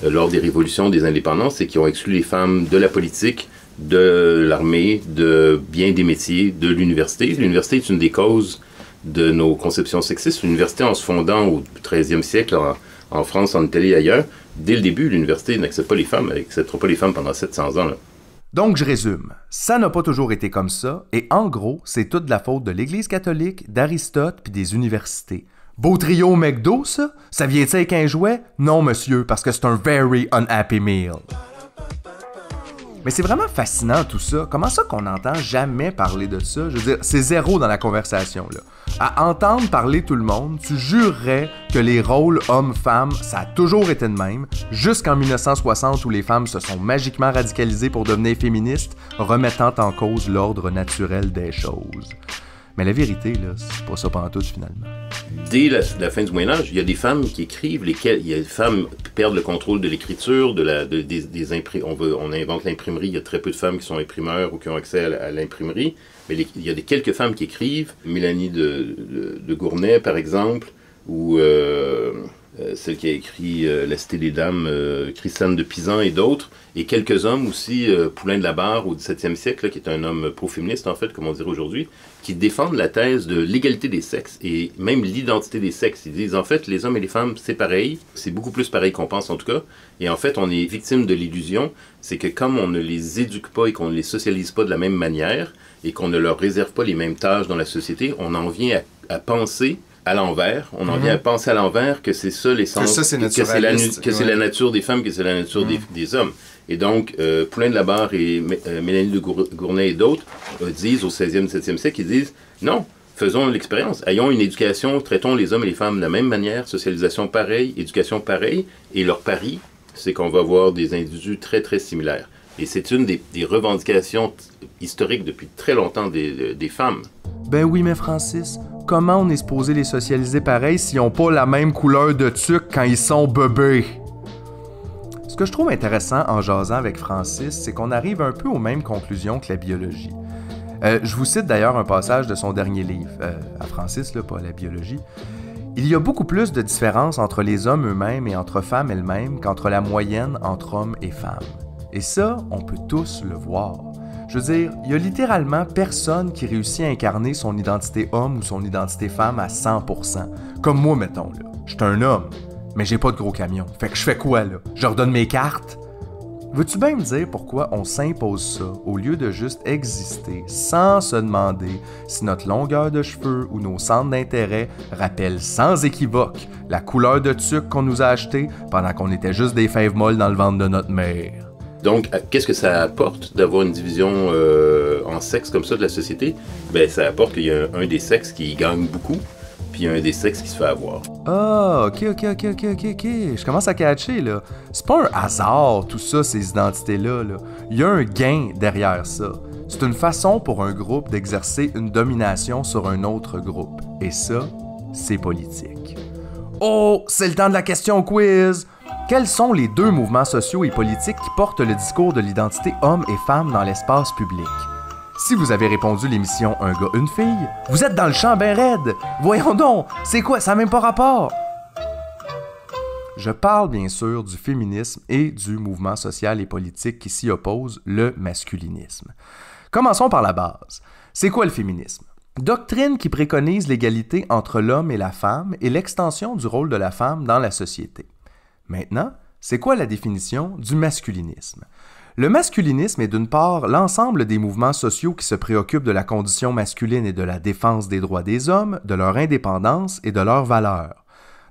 H: lors des révolutions, des indépendances, et qui ont exclu les femmes de la politique, de l'armée, de bien des métiers, de l'université. L'université est une des causes de nos conceptions sexistes. L'université, en se fondant au 13e siècle, en France, en Italie et ailleurs, dès le début, l'université n'accepte pas les femmes. Elle n'acceptera pas les femmes pendant 700 ans. Là.
A: Donc, je résume. Ça n'a pas toujours été comme ça, et en gros, c'est toute de la faute de l'Église catholique, d'Aristote puis des universités. Beau trio au McDo, ça? Ça vient-tu avec un jouet? Non, monsieur, parce que c'est un very unhappy meal. Mais c'est vraiment fascinant tout ça. Comment ça qu'on n'entend jamais parler de ça? Je veux dire, c'est zéro dans la conversation, là. À entendre parler tout le monde, tu jurerais que les rôles hommes-femmes, ça a toujours été de même, jusqu'en 1960 où les femmes se sont magiquement radicalisées pour devenir féministes, remettant en cause l'ordre naturel des choses. Mais la vérité, là, c'est pas ça pantoute, finalement.
H: Dès la fin du Moyen-Âge, il y a des femmes qui écrivent, il y a des femmes qui perdent le contrôle de l'écriture, des imprimeries. On invente l'imprimerie, il y a très peu de femmes qui sont imprimeurs ou qui ont accès à l'imprimerie. Mais il y a quelques femmes qui écrivent, Mélanie de Gournay, par exemple, ou celle qui a écrit La Cité des Dames, Christiane de Pisan et d'autres, et quelques hommes aussi, Poulain de la Barre au XVIIe siècle, là, qui est un homme pro-féministe, en fait, comme on dirait aujourd'hui, qui défendent la thèse de l'égalité des sexes et même l'identité des sexes. Ils disent, en fait, les hommes et les femmes, c'est pareil, c'est beaucoup plus pareil qu'on pense en tout cas, et en fait, on est victime de l'illusion, c'est que comme on ne les éduque pas et qu'on ne les socialise pas de la même manière, et qu'on ne leur réserve pas les mêmes tâches dans la société, on en vient à penser à l'envers. On en vient à penser à l'envers que c'est ça l'essence,
I: que c'est
H: la nature des femmes, que c'est la nature des hommes. Et donc, Poulain de la Barre et Mélanie de Gournay et d'autres disent au 16e, 17e siècle, ils disent non, faisons l'expérience, ayons une éducation, traitons les hommes et les femmes de la même manière, socialisation pareille, éducation pareille, et leur pari, c'est qu'on va avoir des individus très très similaires. Et c'est une des revendications historiques depuis très longtemps des femmes.
A: Ben oui, mais Francis, comment on est supposé les socialiser pareil s'ils n'ont pas la même couleur de tuque quand ils sont bébés? Ce que je trouve intéressant en jasant avec Francis, c'est qu'on arrive un peu aux mêmes conclusions que la biologie. Je vous cite d'ailleurs un passage de son dernier livre, à Francis, là, pas à la biologie. Il y a beaucoup plus de différences entre les hommes eux-mêmes et entre femmes elles-mêmes qu'entre la moyenne entre hommes et femmes. Et ça, on peut tous le voir. Je veux dire, il y a littéralement personne qui réussit à incarner son identité homme ou son identité femme à 100%. Comme moi, mettons, là. Je suis un homme, mais j'ai pas de gros camion. Fait que je fais quoi, là? Je redonne mes cartes? Veux-tu bien me dire pourquoi on s'impose ça au lieu de juste exister sans se demander si notre longueur de cheveux ou nos centres d'intérêt rappellent sans équivoque la couleur de tuque qu'on nous a acheté pendant qu'on était juste des fèves molles dans le ventre de notre mère?
H: Donc, qu'est-ce que ça apporte d'avoir une division en sexe comme ça de la société? Ben, ça apporte qu'il y a un des sexes qui gagne beaucoup, puis il y a un des sexes qui se fait avoir.
A: Ah, ok. Je commence à catcher, là. C'est pas un hasard, tout ça, ces identités-là, là. Il y a un gain derrière ça. C'est une façon pour un groupe d'exercer une domination sur un autre groupe. Et ça, c'est politique. Oh, c'est le temps de la question quiz! Quels sont les deux mouvements sociaux et politiques qui portent le discours de l'identité homme et femme dans l'espace public? Si vous avez répondu l'émission Un gars, une fille, vous êtes dans le champ ben raide! Voyons donc, c'est quoi? Ça n'a même pas rapport! Je parle bien sûr du féminisme et du mouvement social et politique qui s'y oppose, le masculinisme. Commençons par la base. C'est quoi le féminisme? Doctrine qui préconise l'égalité entre l'homme et la femme et l'extension du rôle de la femme dans la société. Maintenant, c'est quoi la définition du masculinisme? Le masculinisme est d'une part l'ensemble des mouvements sociaux qui se préoccupent de la condition masculine et de la défense des droits des hommes, de leur indépendance et de leurs valeurs.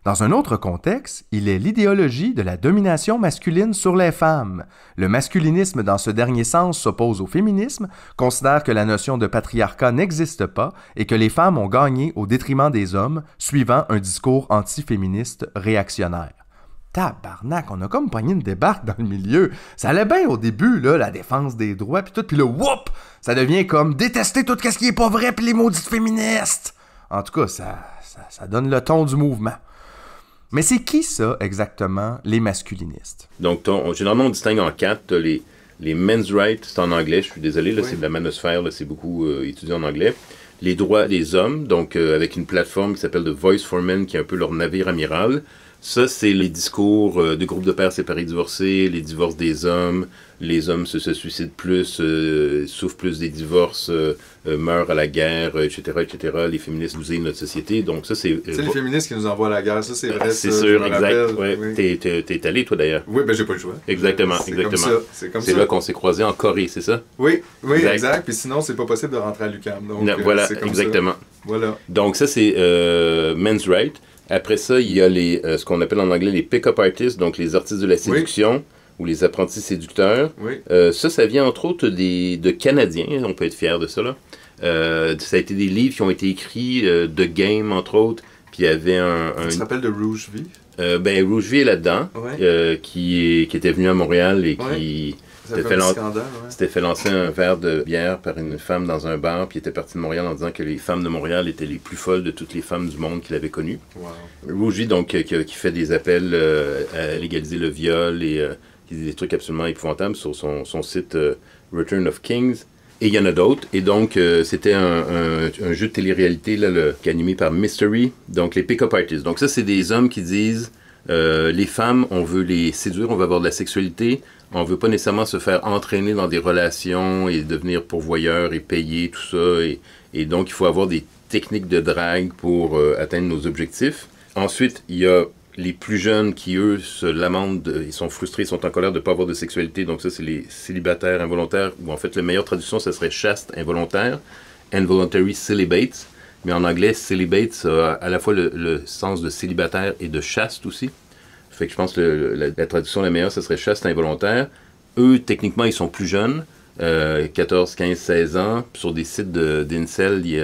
A: Dans un autre contexte, il est l'idéologie de la domination masculine sur les femmes. Le masculinisme dans ce dernier sens s'oppose au féminisme, considère que la notion de patriarcat n'existe pas et que les femmes ont gagné au détriment des hommes, suivant un discours antiféministe réactionnaire. Tabarnak, on a comme pogné une débarque dans le milieu. Ça allait bien au début, là, la défense des droits, puis tout, puis là, whoop! Ça devient comme détester tout ce qui est pas vrai, puis les maudites féministes! En tout cas, ça donne le ton du mouvement. Mais c'est qui ça, exactement, les masculinistes? Donc,
H: généralement, on distingue en quatre. T'as les men's rights, c'est en anglais, je suis désolé, là, c'est de la manosphère, là, c'est beaucoup étudié en anglais. Les droits des hommes, donc avec une plateforme qui s'appelle The Voice for Men, qui est un peu leur navire amiral. Ça, c'est les discours de groupes de pères séparés divorcés, les divorces des hommes, les hommes se suicident plus, souffrent plus des divorces, meurent à la guerre, etc., etc. Les féministes bousillent notre société. Donc ça, c'est...
I: c'est les féministes qui nous envoient à la guerre, ça c'est vrai.
H: C'est sûr, exact. Ouais. Oui. T'es allé, toi, d'ailleurs.
I: Oui, ben j'ai pas le choix.
H: Exactement. C'est là qu'on s'est croisés en Corée, c'est ça?
I: Oui, exact. Puis sinon, c'est pas possible de rentrer à l'UQAM. Donc,
H: voilà, exactement.
I: Ça. Voilà.
H: Donc ça, c'est men's right. Après ça, il y a ce qu'on appelle en anglais les pick-up artists, donc les artistes de la séduction, ou les apprentis séducteurs. Oui. Ça vient entre autres de Canadiens, on peut être fier de ça, là. Ça a été des livres qui ont été écrits de Game, entre autres, puis il y avait Tu
I: te rappelles de Rouge V?
H: Rouge V est là-dedans, qui était venu à Montréal et qui... C'était fait lancer un verre de bière par une femme dans un bar, puis il était parti de Montréal en disant que les femmes de Montréal étaient les plus folles de toutes les femmes du monde qu'il avait connues. Wow. Rouge, donc, qui fait des appels à légaliser le viol et qui dit des trucs absolument épouvantables sur son site Return of Kings. Et il y en a d'autres. Et donc, c'était un jeu de télé-réalité là, qui est animé par Mystery, donc les pick-up artists. Donc ça, c'est des hommes qui disent... les femmes, on veut les séduire, on veut avoir de la sexualité, on veut pas nécessairement se faire entraîner dans des relations et devenir pourvoyeur et payer, tout ça. Et donc, il faut avoir des techniques de drague pour atteindre nos objectifs. Ensuite, il y a les plus jeunes qui, eux, se lamentent, ils sont frustrés, ils sont en colère de ne pas avoir de sexualité. Donc ça, c'est les célibataires involontaires, ou en fait, la meilleure traduction, ça serait chaste involontaire, involuntary celibates. Mais en anglais, celibate, ça a à la fois le sens de célibataire et de chaste aussi. Fait que je pense que la traduction la meilleure, ce serait chaste involontaire. Eux, techniquement, ils sont plus jeunes, 14, 15, 16 ans. Sur des sites d'Incel, il y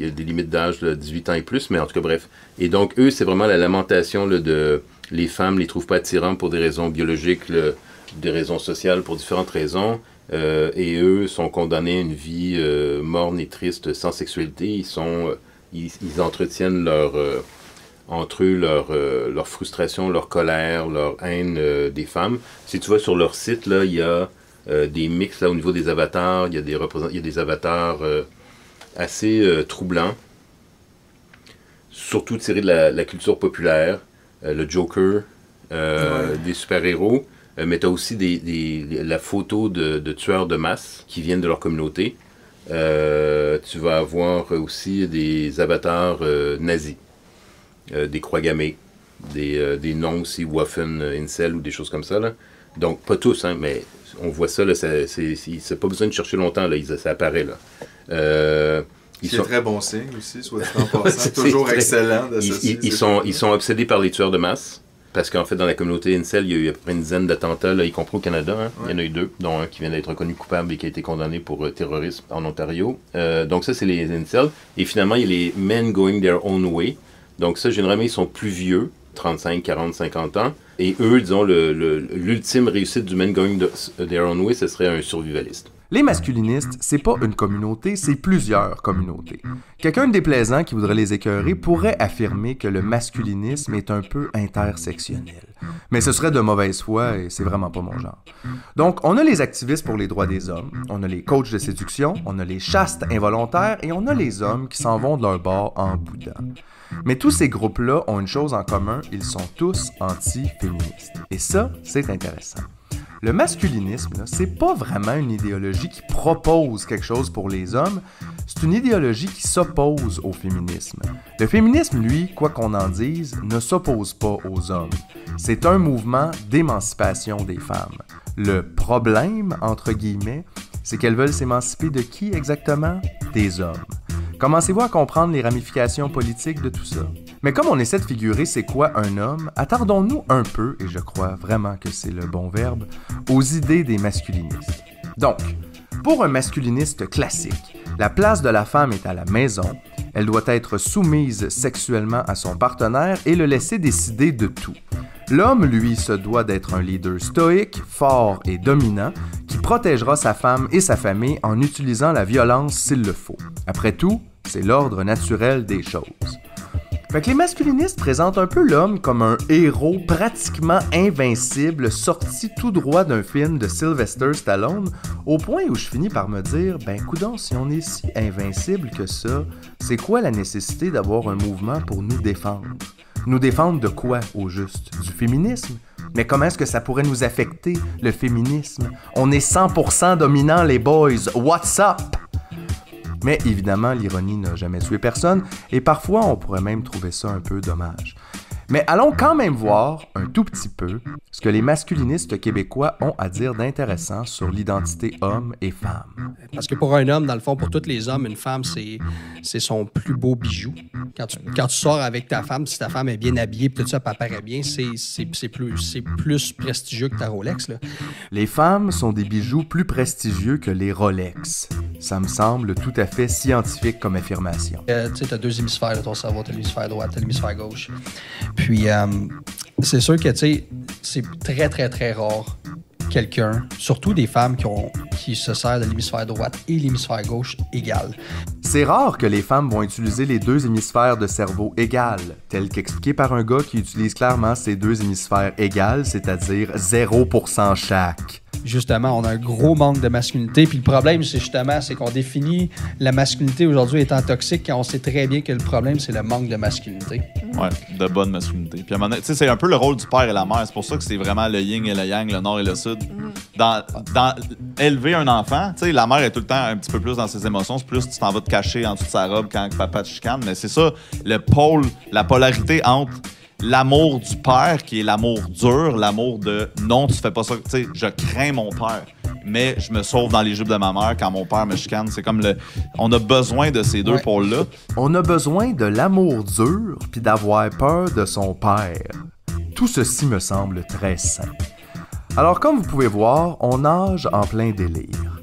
H: a des limites d'âge de 18 ans et plus, mais en tout cas, bref. Et donc, eux, c'est vraiment la lamentation là, de les femmes les trouvent pas attirants pour des raisons biologiques, des raisons sociales, pour différentes raisons. Et eux sont condamnés à une vie morne et triste, sans sexualité. Ils entretiennent entre eux leur frustration, leur colère, leur haine des femmes. Si tu vas sur leur site, là, il y a des mix là, au niveau des avatars. Il y a des avatars assez troublants, surtout tirés de la culture populaire. Le Joker, des super-héros. Mais tu as aussi la photo de tueurs de masse qui viennent de leur communauté. Tu vas avoir aussi des avatars nazis, des croix gammées, des noms aussi Waffen Incel ou des choses comme ça. Là. Donc, pas tous, hein, mais on voit ça, là, c'est pas besoin de chercher longtemps, là, ça apparaît. Là.
I: C'est très bon signe aussi, soit dit en passant. Toujours excellent d'associer.
H: Ils sont obsédés par les tueurs de masse. Parce qu'en fait, dans la communauté Incel, il y a eu à peu près une dizaine d'attentats, là, y compris au Canada. Hein. Ouais. Il y en a eu 2, dont un qui vient d'être reconnu coupable et qui a été condamné pour terrorisme en Ontario. Donc ça, c'est les Incel. Et finalement, il y a les Men Going Their Own Way. Donc ça, généralement, ils sont plus vieux, 35, 40, 50 ans. Et eux, disons, l'ultime réussite du Men Going Their Own Way, ce serait un survivaliste.
A: Les masculinistes, c'est pas une communauté, c'est plusieurs communautés. Quelqu'un de déplaisant qui voudrait les écœurer pourrait affirmer que le masculinisme est un peu intersectionnel. Mais ce serait de mauvaise foi et c'est vraiment pas mon genre. Donc, on a les activistes pour les droits des hommes, on a les coachs de séduction, on a les chastes involontaires et on a les hommes qui s'en vont de leur bord en boudin. Mais tous ces groupes-là ont une chose en commun, ils sont tous anti-féministes. Et ça, c'est intéressant. Le masculinisme, là, c'est pas vraiment une idéologie qui propose quelque chose pour les hommes, c'est une idéologie qui s'oppose au féminisme. Le féminisme, lui, quoi qu'on en dise, ne s'oppose pas aux hommes. C'est un mouvement d'émancipation des femmes. Le problème, entre guillemets, c'est qu'elles veulent s'émanciper de qui exactement? Des hommes. Commencez-vous à comprendre les ramifications politiques de tout ça? Mais comme on essaie de figurer c'est quoi un homme, attardons-nous un peu, et je crois vraiment que c'est le bon verbe, aux idées des masculinistes. Donc, pour un masculiniste classique, la place de la femme est à la maison, elle doit être soumise sexuellement à son partenaire et le laisser décider de tout. L'homme, lui, se doit d'être un leader stoïque, fort et dominant, qui protégera sa femme et sa famille en utilisant la violence s'il le faut. Après tout, c'est l'ordre naturel des choses. Fait que les masculinistes présentent un peu l'homme comme un héros pratiquement invincible sorti tout droit d'un film de Sylvester Stallone, au point où je finis par me dire, ben coudonc, si on est si invincible que ça, c'est quoi la nécessité d'avoir un mouvement pour nous défendre? Nous défendre de quoi, au juste? Du féminisme? Mais comment est-ce que ça pourrait nous affecter, le féminisme? On est 100% dominant, les boys. What's up? Mais évidemment, l'ironie n'a jamais tué personne, et parfois on pourrait même trouver ça un peu dommage. Mais allons quand même voir, un tout petit peu, ce que les masculinistes québécois ont à dire d'intéressant sur l'identité homme et femme.
J: Parce que pour un homme, dans le fond, pour tous les hommes, une femme, c'est son plus beau bijou. Quand tu sors avec ta femme, si ta femme est bien habillée, puis tout ça, elle paraît bien, c'est plus prestigieux que ta Rolex, là.
A: Les femmes sont des bijoux plus prestigieux que les Rolex. Ça me semble tout à fait scientifique comme affirmation.
J: Tu sais, t'as 2 hémisphères de ton cerveau, t'as l'hémisphère droit, t'as l'hémisphère gauche. Puis, c'est sûr que, tu sais, c'est très, très, très rare quelqu'un, surtout des femmes qui se servent de l'hémisphère droite et l'hémisphère gauche égal.
A: C'est rare que les femmes vont utiliser les 2 hémisphères de cerveau égal, tel qu'expliqué par un gars qui utilise clairement ces 2 hémisphères égales, c'est-à-dire 0% chaque.
J: Justement, on a un gros manque de masculinité. Puis le problème, c'est qu'on définit la masculinité aujourd'hui étant toxique quand on sait très bien que le problème, c'est le manque de masculinité.
K: Ouais, de bonne masculinité. Puis à un moment donné, tu sais, c'est un peu le rôle du père et la mère. C'est pour ça que c'est vraiment le yin et le yang, le nord et le sud. Dans élever un enfant, tu sais, la mère est tout le temps un petit peu plus dans ses émotions. C'est plus tu t'en vas te cacher en dessous de sa robe quand papa te chicane. Mais c'est ça, le pôle, la polarité entre l'amour du père, qui est l'amour dur, l'amour de non, tu fais pas ça. Tu sais, je crains mon père, mais je me sauve dans les jupes de ma mère quand mon père me chicane. C'est comme on a besoin de ces deux pôles-là.
A: On a besoin de l'amour dur puis d'avoir peur de son père. Tout ceci me semble très sain. Alors, comme vous pouvez voir, on nage en plein délire.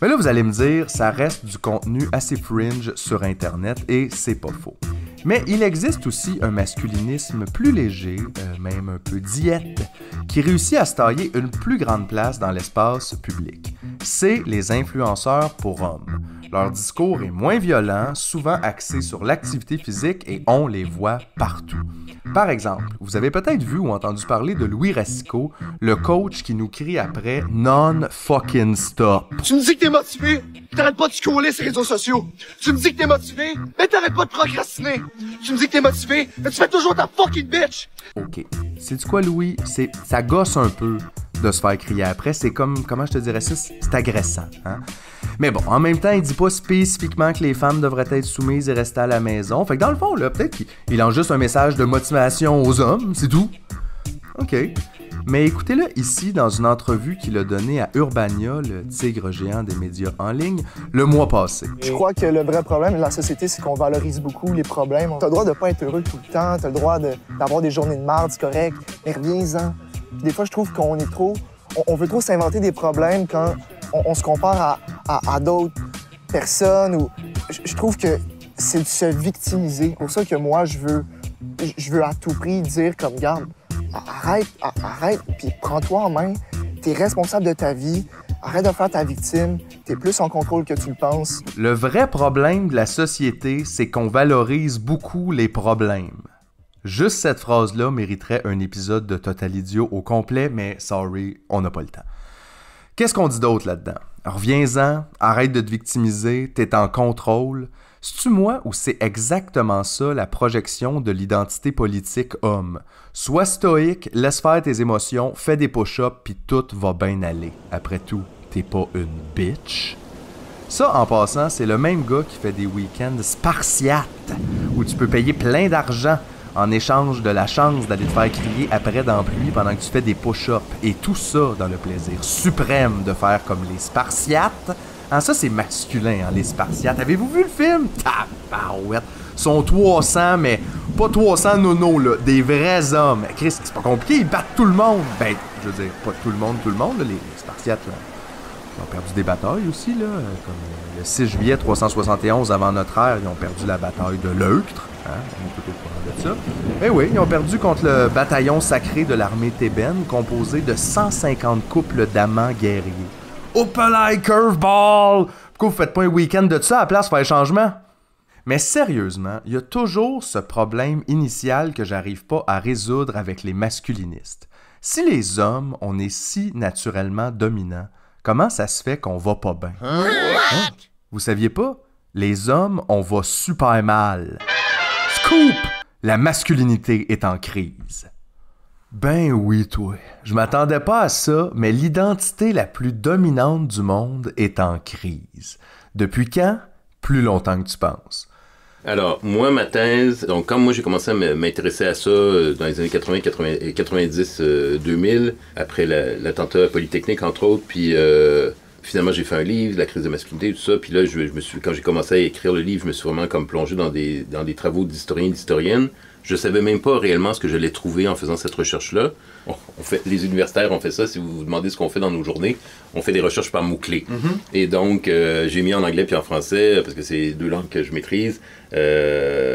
A: Mais là, vous allez me dire, ça reste du contenu assez fringe sur Internet et c'est pas faux. Mais il existe aussi un masculinisme plus léger, même un peu diète, qui réussit à se tailler une plus grande place dans l'espace public. C'est les influenceurs pour hommes. Leur discours est moins violent, souvent axé sur l'activité physique et on les voit partout. Par exemple, vous avez peut-être vu ou entendu parler de Louis Racicot, le coach qui nous crie après « non-fucking-stop ».
G: Tu me dis que t'es motivé, t'arrêtes pas de scroller sur les réseaux sociaux. Tu me dis que t'es motivé, mais t'arrêtes pas de procrastiner. Tu me dis que t'es motivé, mais tu fais toujours ta fucking bitch.
A: OK. Sais-tu quoi, Louis? Ça gosse un peu. de se faire crier après. C'est comme, comment je te dirais ça, c'est agressant. Hein? Mais bon, en même temps, il dit pas spécifiquement que les femmes devraient être soumises et rester à la maison. Fait que dans le fond, là, peut-être qu'il lance juste un message de motivation aux hommes, c'est tout. OK. Mais écoutez-le ici dans une entrevue qu'il a donnée à Urbania, le tigre géant des médias en ligne, le mois passé.
L: Je crois que le vrai problème de la société, c'est qu'on valorise beaucoup les problèmes. T'as le droit de pas être heureux tout le temps, t'as le droit d'avoir des journées de marde, c'est correct, mais reviens-en. Des fois, je trouve qu'on est trop... On veut trop s'inventer des problèmes quand on se compare à d'autres personnes. Ou je trouve que c'est de se victimiser. C'est pour ça que moi, je veux à tout prix dire comme, garde, arrête, puis prends-toi en main. T'es responsable de ta vie. Arrête de faire ta victime. T'es plus en contrôle que tu le penses.
A: Le vrai problème de la société, c'est qu'on valorise beaucoup les problèmes. Juste cette phrase-là mériterait un épisode de Total Idiot au complet, mais sorry, on n'a pas le temps. Qu'est-ce qu'on dit d'autre là-dedans? Reviens-en, arrête de te victimiser, t'es en contrôle. C'est-tu moi ou c'est exactement ça la projection de l'identité politique homme? Sois stoïque, laisse faire tes émotions, fais des push-ups, puis tout va bien aller. Après tout, t'es pas une bitch. Ça, en passant, c'est le même gars qui fait des week-ends spartiates, où tu peux payer plein d'argent en échange de la chance d'aller te faire crier après dans la pluie pendant que tu fais des push-ups. Et tout ça dans le plaisir suprême de faire comme les Spartiates. Ah, ça, c'est masculin, hein, les Spartiates. Avez-vous vu le film? Tabarouette. Ils sont 300, mais pas 300 nonos, là. Des vrais hommes. Chris, c'est pas compliqué, ils battent tout le monde. Ben, je veux dire, pas tout le monde, là. Les Spartiates, là, ils ont perdu des batailles aussi, là. Comme le 6 juillet 371 avant notre ère, ils ont perdu la bataille de Leuctre. Hein? On est tout au courant de ça. Eh oui, ils ont perdu contre le bataillon sacré de l'armée thébaine, composé de 150 couples d'amants guerriers. Opelay curveball! Pourquoi vous faites pas un week-end de ça à la place faire changement? Mais sérieusement, il y a toujours ce problème initial que j'arrive pas à résoudre avec les masculinistes. Si les hommes, on est si naturellement dominants, comment ça se fait qu'on va pas bien? Hein? Vous saviez pas? Les hommes, on va super mal. Scoop! La masculinité est en crise. Ben oui, toi. Je m'attendais pas à ça, mais l'identité la plus dominante du monde est en crise. Depuis quand? Plus longtemps que tu penses.
H: Alors, moi, ma thèse, donc quand moi j'ai commencé à m'intéresser à ça dans les années 80, 90, 2000, après l'attentat à Polytechnique, entre autres, puis finalement j'ai fait un livre, La crise de masculinité, tout ça, puis là, quand j'ai commencé à écrire le livre, je me suis vraiment comme plongé dans des travaux d'historiens et d'historiennes. Je savais même pas réellement ce que j'allais trouver en faisant cette recherche-là. Les universitaires ont fait ça. Si vous vous demandez ce qu'on fait dans nos journées, on fait des recherches par mots-clés. Mm-hmm. Et donc, j'ai mis en anglais puis en français, parce que c'est deux langues que je maîtrise,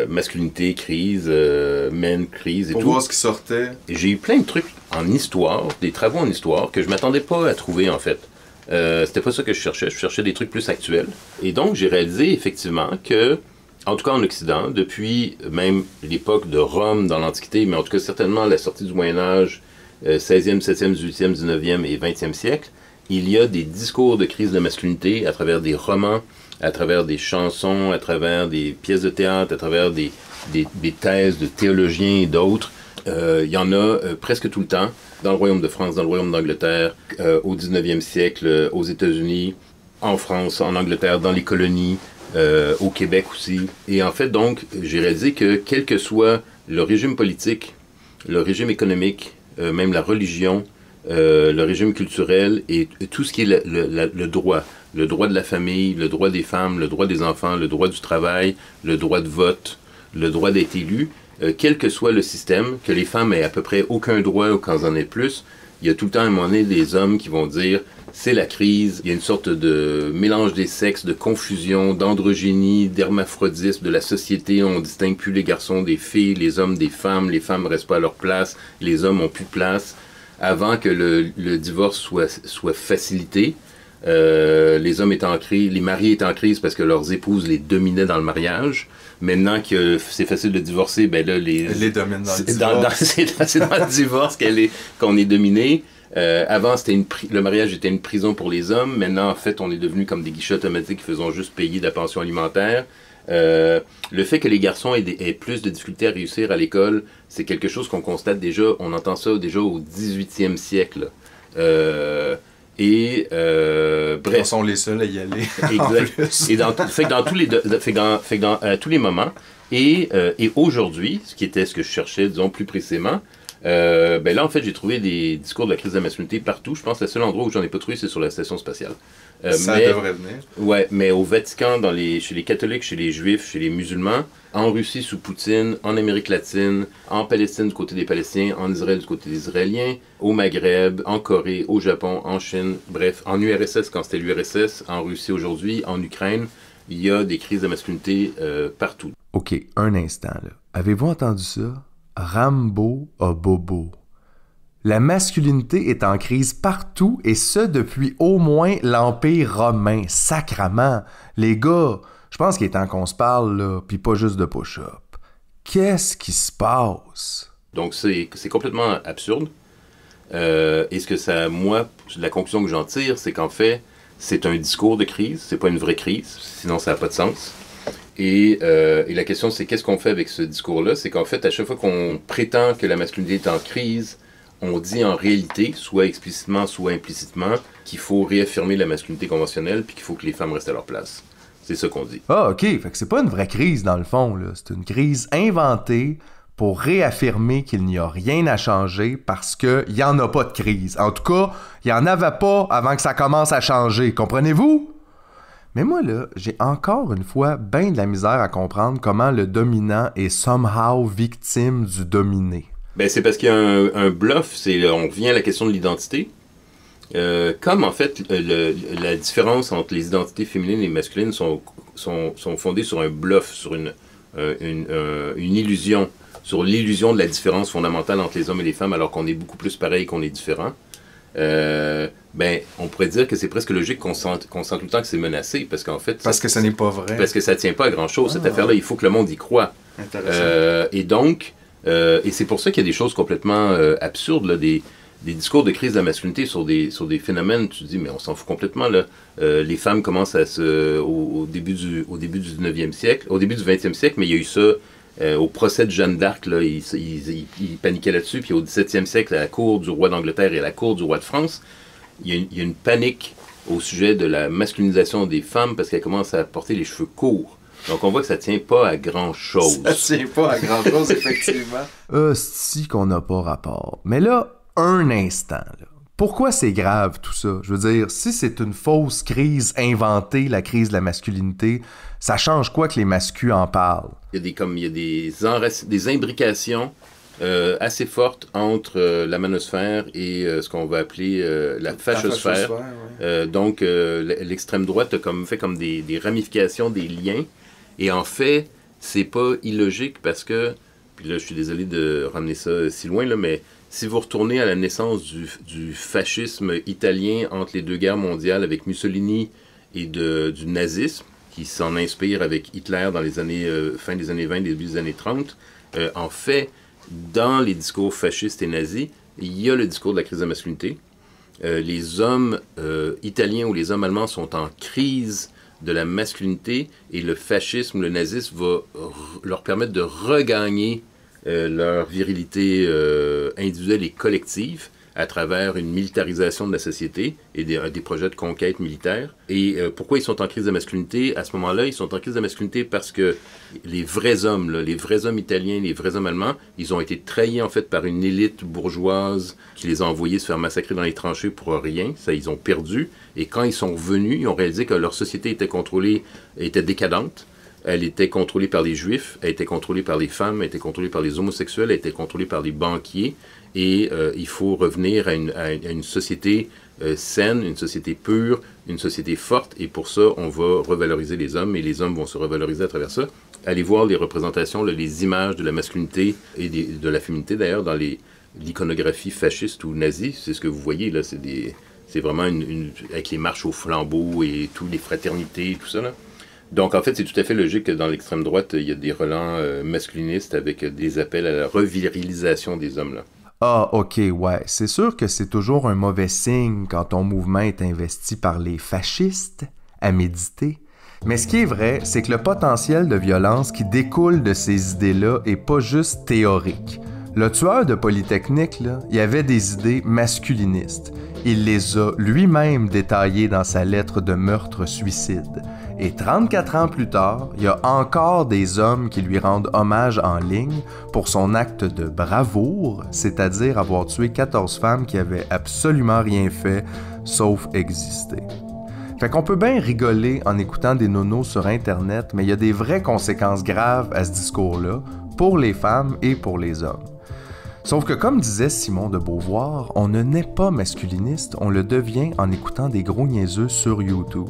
H: masculinité, crise, men, crise et tout.
I: Pour voir ce qui sortait.
H: Et j'ai eu plein de trucs en histoire, des travaux en histoire, que je m'attendais pas à trouver, en fait. C'était pas ça que je cherchais des trucs plus actuels. Et donc, j'ai réalisé, effectivement, que en tout cas en Occident, depuis même l'époque de Rome dans l'Antiquité, mais en tout cas certainement la sortie du Moyen-Âge, 16e, 17e, 18e, 19e et 20e siècle, il y a des discours de crise de masculinité à travers des romans, à travers des chansons, à travers des pièces de théâtre, à travers des thèses de théologiens et d'autres. Il y en a presque tout le temps, dans le Royaume de France, dans le Royaume d'Angleterre, au 19e siècle, aux États-Unis, en France, en Angleterre, dans les colonies, au Québec aussi. Et en fait, donc, j'ai réalisé que quel que soit le régime politique, le régime économique, même la religion, le régime culturel et tout ce qui est le droit de la famille, le droit des femmes, le droit des enfants, le droit du travail, le droit de vote, le droit d'être élu, quel que soit le système, que les femmes aient à peu près aucun droit ou qu'en en aient plus, il y a tout le temps à un moment donné des hommes qui vont dire c'est la crise, il y a une sorte de mélange des sexes, de confusion, d'androgynie, d'hermaphrodisme de la société, on distingue plus les garçons des filles, les hommes des femmes, les femmes restent pas à leur place, les hommes ont plus de place. Avant que le divorce soit facilité, les hommes étaient en crise, les mariés étaient en crise parce que leurs épouses les dominaient dans le mariage. Maintenant que c'est facile de divorcer, ben là, elle les domine dans le divorce. C'est dans le divorce qu'on est dominé. Avant, le mariage était une prison pour les hommes. Maintenant, en fait, on est devenu comme des guichets automatiques qui faisons juste payer de la pension alimentaire. Le fait que les garçons aient plus de difficultés à réussir à l'école, c'est quelque chose qu'on constate déjà. On entend ça déjà au 18e siècle.
I: Bref. Ils sont les seuls à y aller.
J: Exact.
H: Et dans tous les moments. Et aujourd'hui, ce que je cherchais, disons plus précisément, là, en fait, j'ai trouvé des discours de la crise de la masculinité partout. Je pense que le seul endroit où j'en ai pas trouvé, c'est sur la station spatiale.
I: Ça devrait venir.
H: Ouais, mais au Vatican, chez les catholiques, chez les juifs, chez les musulmans, en Russie sous Poutine, en Amérique latine, en Palestine du côté des Palestiniens, en Israël du côté des Israéliens, au Maghreb, en Corée, au Japon, en Chine, bref, en URSS quand c'était l'URSS, en Russie aujourd'hui, en Ukraine, il y a des crises de masculinité partout.
A: OK, un instant, là. Avez-vous entendu ça? Rambo a bobo. La masculinité est en crise partout, et ce, depuis au moins l'Empire romain. Sacrement! Les gars, je pense qu'il est temps qu'on se parle, là, pis pas juste de push-up. Qu'est-ce qui se passe?
H: Donc, c'est complètement absurde. Et la conclusion que j'en tire, c'est qu'en fait, c'est un discours de crise, c'est pas une vraie crise, sinon ça n'a pas de sens. Et la question, c'est qu'est-ce qu'on fait avec ce discours-là? C'est qu'en fait, à chaque fois qu'on prétend que la masculinité est en crise, on dit en réalité, soit explicitement, soit implicitement, qu'il faut réaffirmer la masculinité conventionnelle puis qu'il faut que les femmes restent à leur place. C'est ça qu'on dit.
A: Ah, OK. Fait que c'est pas une vraie crise, dans le fond, là. C'est une crise inventée pour réaffirmer qu'il n'y a rien à changer parce qu'il n'y en a pas de crise. En tout cas, il n'y en avait pas avant que ça commence à changer. Comprenez-vous? Mais moi, là, j'ai encore une fois bien de la misère à comprendre comment le dominant est somehow victime du dominé.
H: Ben, c'est parce qu'il y a un bluff, on revient à la question de l'identité. Comme en fait, la différence entre les identités féminines et masculines sont fondées sur un bluff, sur une illusion, sur l'illusion de la différence fondamentale entre les hommes et les femmes, alors qu'on est beaucoup plus pareil qu'on est différent. On pourrait dire que c'est presque logique qu'on sente tout le temps que c'est menacé, parce qu'en fait...
I: Parce que ça n'est pas vrai.
H: Parce que ça tient pas à grand-chose, cette affaire-là. Il faut que le monde y croie.
I: Intéressant.
H: Et donc, et c'est pour ça qu'il y a des choses complètement absurdes, là, des discours de crise de la masculinité sur des phénomènes, tu te dis, mais on s'en fout complètement, là. Les femmes commencent au début du 19e siècle, au début du 20e siècle, mais il y a eu ça au procès de Jeanne d'Arc, là, ils paniquaient là-dessus, puis au 17e siècle, à la cour du roi d'Angleterre et à la cour du roi de France, il y a une panique au sujet de la masculinisation des femmes parce qu'elles commencent à porter les cheveux courts. Donc on voit que ça tient pas à grand-chose.
I: Ça tient pas à grand-chose, effectivement.
A: Si qu'on n'a pas rapport. Mais là, un instant, là. Pourquoi c'est grave tout ça? Je veux dire, si c'est une fausse crise inventée, la crise de la masculinité, ça change quoi que les masculins en parlent?
H: Il y a des imbrications assez fortes entre la manosphère et ce qu'on va appeler la fachosphère. Donc, l'extrême droite a fait comme des ramifications, des liens. Et en fait, c'est pas illogique parce que, puis là, je suis désolé de ramener ça si loin, là, mais si vous retournez à la naissance du fascisme italien entre les deux guerres mondiales avec Mussolini et du nazisme, qui s'en inspire avec Hitler dans les années fin des années 20, début des années 30, en fait, dans les discours fascistes et nazis, il y a le discours de la crise de la masculinité. Les hommes italiens ou les hommes allemands sont en crise de la masculinité et le fascisme, le nazisme va leur permettre de regagner leur virilité individuelle et collective à travers une militarisation de la société et des projets de conquête militaire. Et pourquoi ils sont en crise de masculinité? À ce moment-là, ils sont en crise de masculinité parce que les vrais hommes, là, les vrais hommes italiens, les vrais hommes allemands, ils ont été trahis en fait par une élite bourgeoise qui les a envoyés se faire massacrer dans les tranchées pour rien. Ça, ils ont perdu. Et quand ils sont revenus, ils ont réalisé que leur société était décadente. Elle était contrôlée par les Juifs, elle était contrôlée par les femmes, elle était contrôlée par les homosexuels, elle était contrôlée par les banquiers. Et il faut revenir à une société saine, une société pure, une société forte. Et pour ça, on va revaloriser les hommes et les hommes vont se revaloriser à travers ça. Allez voir les représentations, là, les images de la masculinité et de la féminité d'ailleurs dans l'iconographie fasciste ou nazie. C'est ce que vous voyez là, c'est vraiment avec les marches au flambeau et toutes les fraternités et tout ça là. Donc, en fait, c'est tout à fait logique que dans l'extrême droite, il y a des relents masculinistes avec des appels à la revirilisation des hommes, là.
A: Ah, OK, ouais. C'est sûr que c'est toujours un mauvais signe quand ton mouvement est investi par les fascistes, à méditer. Mais ce qui est vrai, c'est que le potentiel de violence qui découle de ces idées-là est pas juste théorique. Le tueur de Polytechnique, là, il avait des idées masculinistes. Il les a lui-même détaillées dans sa lettre de meurtre-suicide. Et 34 ans plus tard, il y a encore des hommes qui lui rendent hommage en ligne pour son acte de bravoure, c'est-à-dire avoir tué 14 femmes qui avaient absolument rien fait, sauf exister. Fait qu'on peut bien rigoler en écoutant des nonos sur Internet, mais il y a des vraies conséquences graves à ce discours-là, pour les femmes et pour les hommes. Sauf que comme disait Simone de Beauvoir, on ne naît pas masculiniste, on le devient en écoutant des gros niaiseux sur YouTube.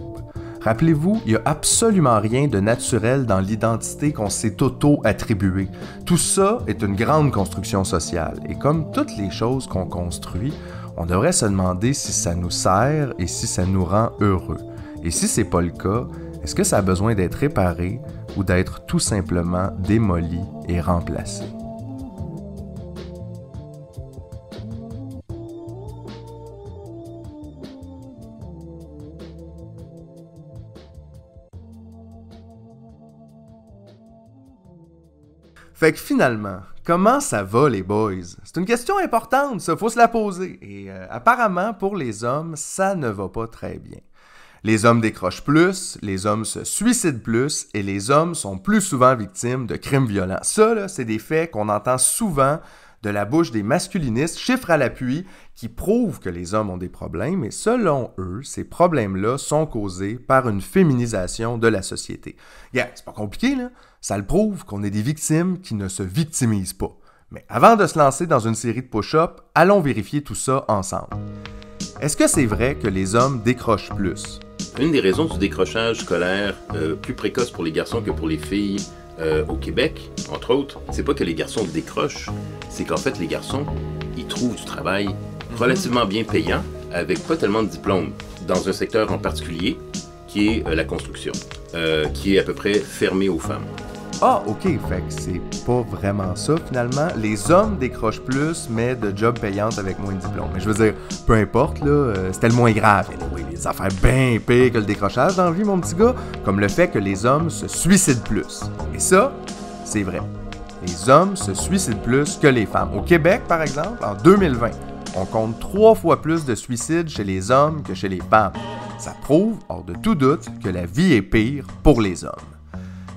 A: Rappelez-vous, il n'y a absolument rien de naturel dans l'identité qu'on s'est auto-attribuée. Tout ça est une grande construction sociale, et comme toutes les choses qu'on construit, on devrait se demander si ça nous sert et si ça nous rend heureux. Et si c'est pas le cas, est-ce que ça a besoin d'être réparé ou d'être tout simplement démoli et remplacé? Fait que finalement, comment ça va les boys? C'est une question importante, ça, faut se la poser. Et apparemment, pour les hommes, ça ne va pas très bien. Les hommes décrochent plus, les hommes se suicident plus et les hommes sont plus souvent victimes de crimes violents. Ça, là, c'est des faits qu'on entend souvent de la bouche des masculinistes, chiffres à l'appui, qui prouvent que les hommes ont des problèmes et selon eux, ces problèmes-là sont causés par une féminisation de la société. Yeah, c'est pas compliqué, là. Ça le prouve qu'on est des victimes qui ne se victimisent pas. Mais avant de se lancer dans une série de push-ups, allons vérifier tout ça ensemble. Est-ce que c'est vrai que les hommes décrochent plus?
H: Une des raisons du décrochage scolaire plus précoce pour les garçons que pour les filles au Québec, entre autres, c'est pas que les garçons décrochent, c'est qu'en fait les garçons, ils trouvent du travail relativement bien payant avec pas tellement de diplômes dans un secteur en particulier qui est la construction, qui est à peu près fermé aux femmes.
A: Ah, ok, fait que c'est pas vraiment ça finalement. Les hommes décrochent plus, mais de jobs payantes avec moins de diplômes. Mais je veux dire, peu importe, là, c'était le moins grave. Anyway, les affaires bien pires que le décrochage dans la vie, mon petit gars, comme le fait que les hommes se suicident plus. Et ça, c'est vrai. Les hommes se suicident plus que les femmes. Au Québec, par exemple, en 2020, on compte 3 fois plus de suicides chez les hommes que chez les femmes. Ça prouve, hors de tout doute, que la vie est pire pour les hommes.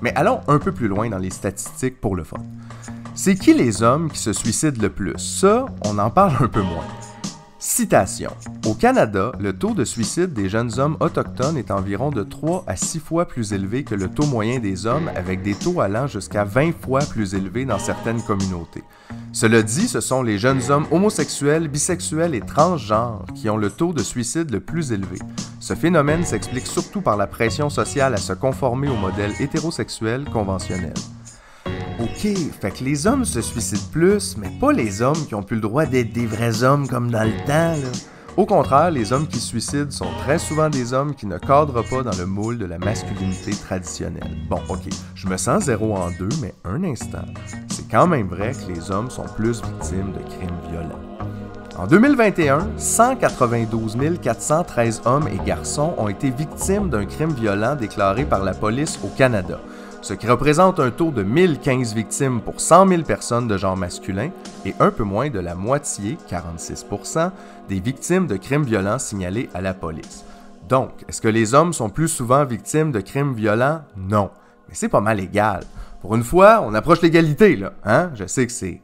A: Mais allons un peu plus loin dans les statistiques pour le fun. C'est qui les hommes qui se suicident le plus? Ça, on en parle un peu moins. Citation. Au Canada, le taux de suicide des jeunes hommes autochtones est environ de 3 à 6 fois plus élevé que le taux moyen des hommes, avec des taux allant jusqu'à 20 fois plus élevés dans certaines communautés. Cela dit, ce sont les jeunes hommes homosexuels, bisexuels et transgenres qui ont le taux de suicide le plus élevé. Ce phénomène s'explique surtout par la pression sociale à se conformer au modèle hétérosexuel conventionnel. Ok, fait que les hommes se suicident plus, mais pas les hommes qui ont plus le droit d'être des vrais hommes comme dans le temps, là. Au contraire, les hommes qui se suicident sont très souvent des hommes qui ne cadrent pas dans le moule de la masculinité traditionnelle. Bon, ok, je me sens 0 en 2, mais un instant, c'est quand même vrai que les hommes sont plus victimes de crimes violents. En 2021, 192 413 hommes et garçons ont été victimes d'un crime violent déclaré par la police au Canada, ce qui représente un taux de 1015 victimes pour 100 000 personnes de genre masculin et un peu moins de la moitié, 46%, des victimes de crimes violents signalés à la police. Donc, est-ce que les hommes sont plus souvent victimes de crimes violents? Non, mais c'est pas mal égal. Pour une fois, on approche l'égalité, là, hein? Je sais que c'est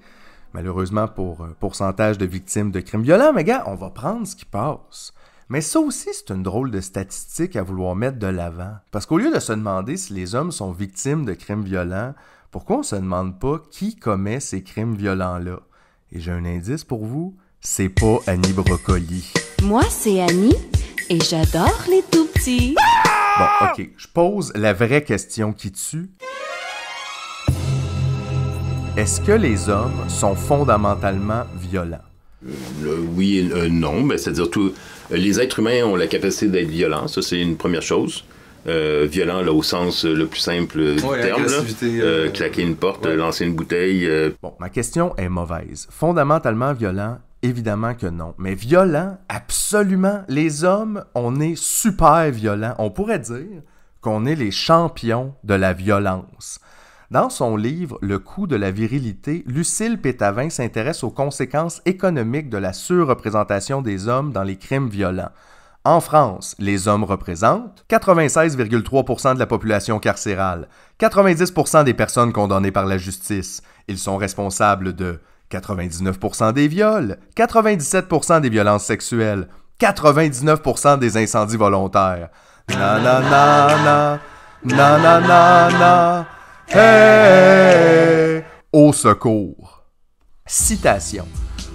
A: malheureusement pour un pourcentage de victimes de crimes violents, mais gars, on va prendre ce qui passe. Mais ça aussi, c'est une drôle de statistique à vouloir mettre de l'avant. Parce qu'au lieu de se demander si les hommes sont victimes de crimes violents, pourquoi on se demande pas qui commet ces crimes violents-là? Et j'ai un indice pour vous, c'est pas Annie Brocoli.
F: Moi, c'est Annie et j'adore les tout petits.
A: Bon, ok, je pose la vraie question qui tue. Est-ce que les hommes sont fondamentalement violents?
H: Oui et non, mais c'est-à-dire tout. Les êtres humains ont la capacité d'être violents, ça c'est une première chose. Violent là, au sens le plus simple du terme, là. Claquer une porte, lancer une bouteille.
A: Bon, ma question est mauvaise. Fondamentalement violent, évidemment que non. Mais violent, absolument. Les hommes, on est super violents. On pourrait dire qu'on est les champions de la violence. Dans son livre « Le coût de la virilité », Lucille Pétavin s'intéresse aux conséquences économiques de la surreprésentation des hommes dans les crimes violents. En France, les hommes représentent 96,3% de la population carcérale, 90% des personnes condamnées par la justice. Ils sont responsables de 99% des viols, 97% des violences sexuelles, 99% des incendies volontaires. Na na na na, na na na na, hey! Au secours. Citation.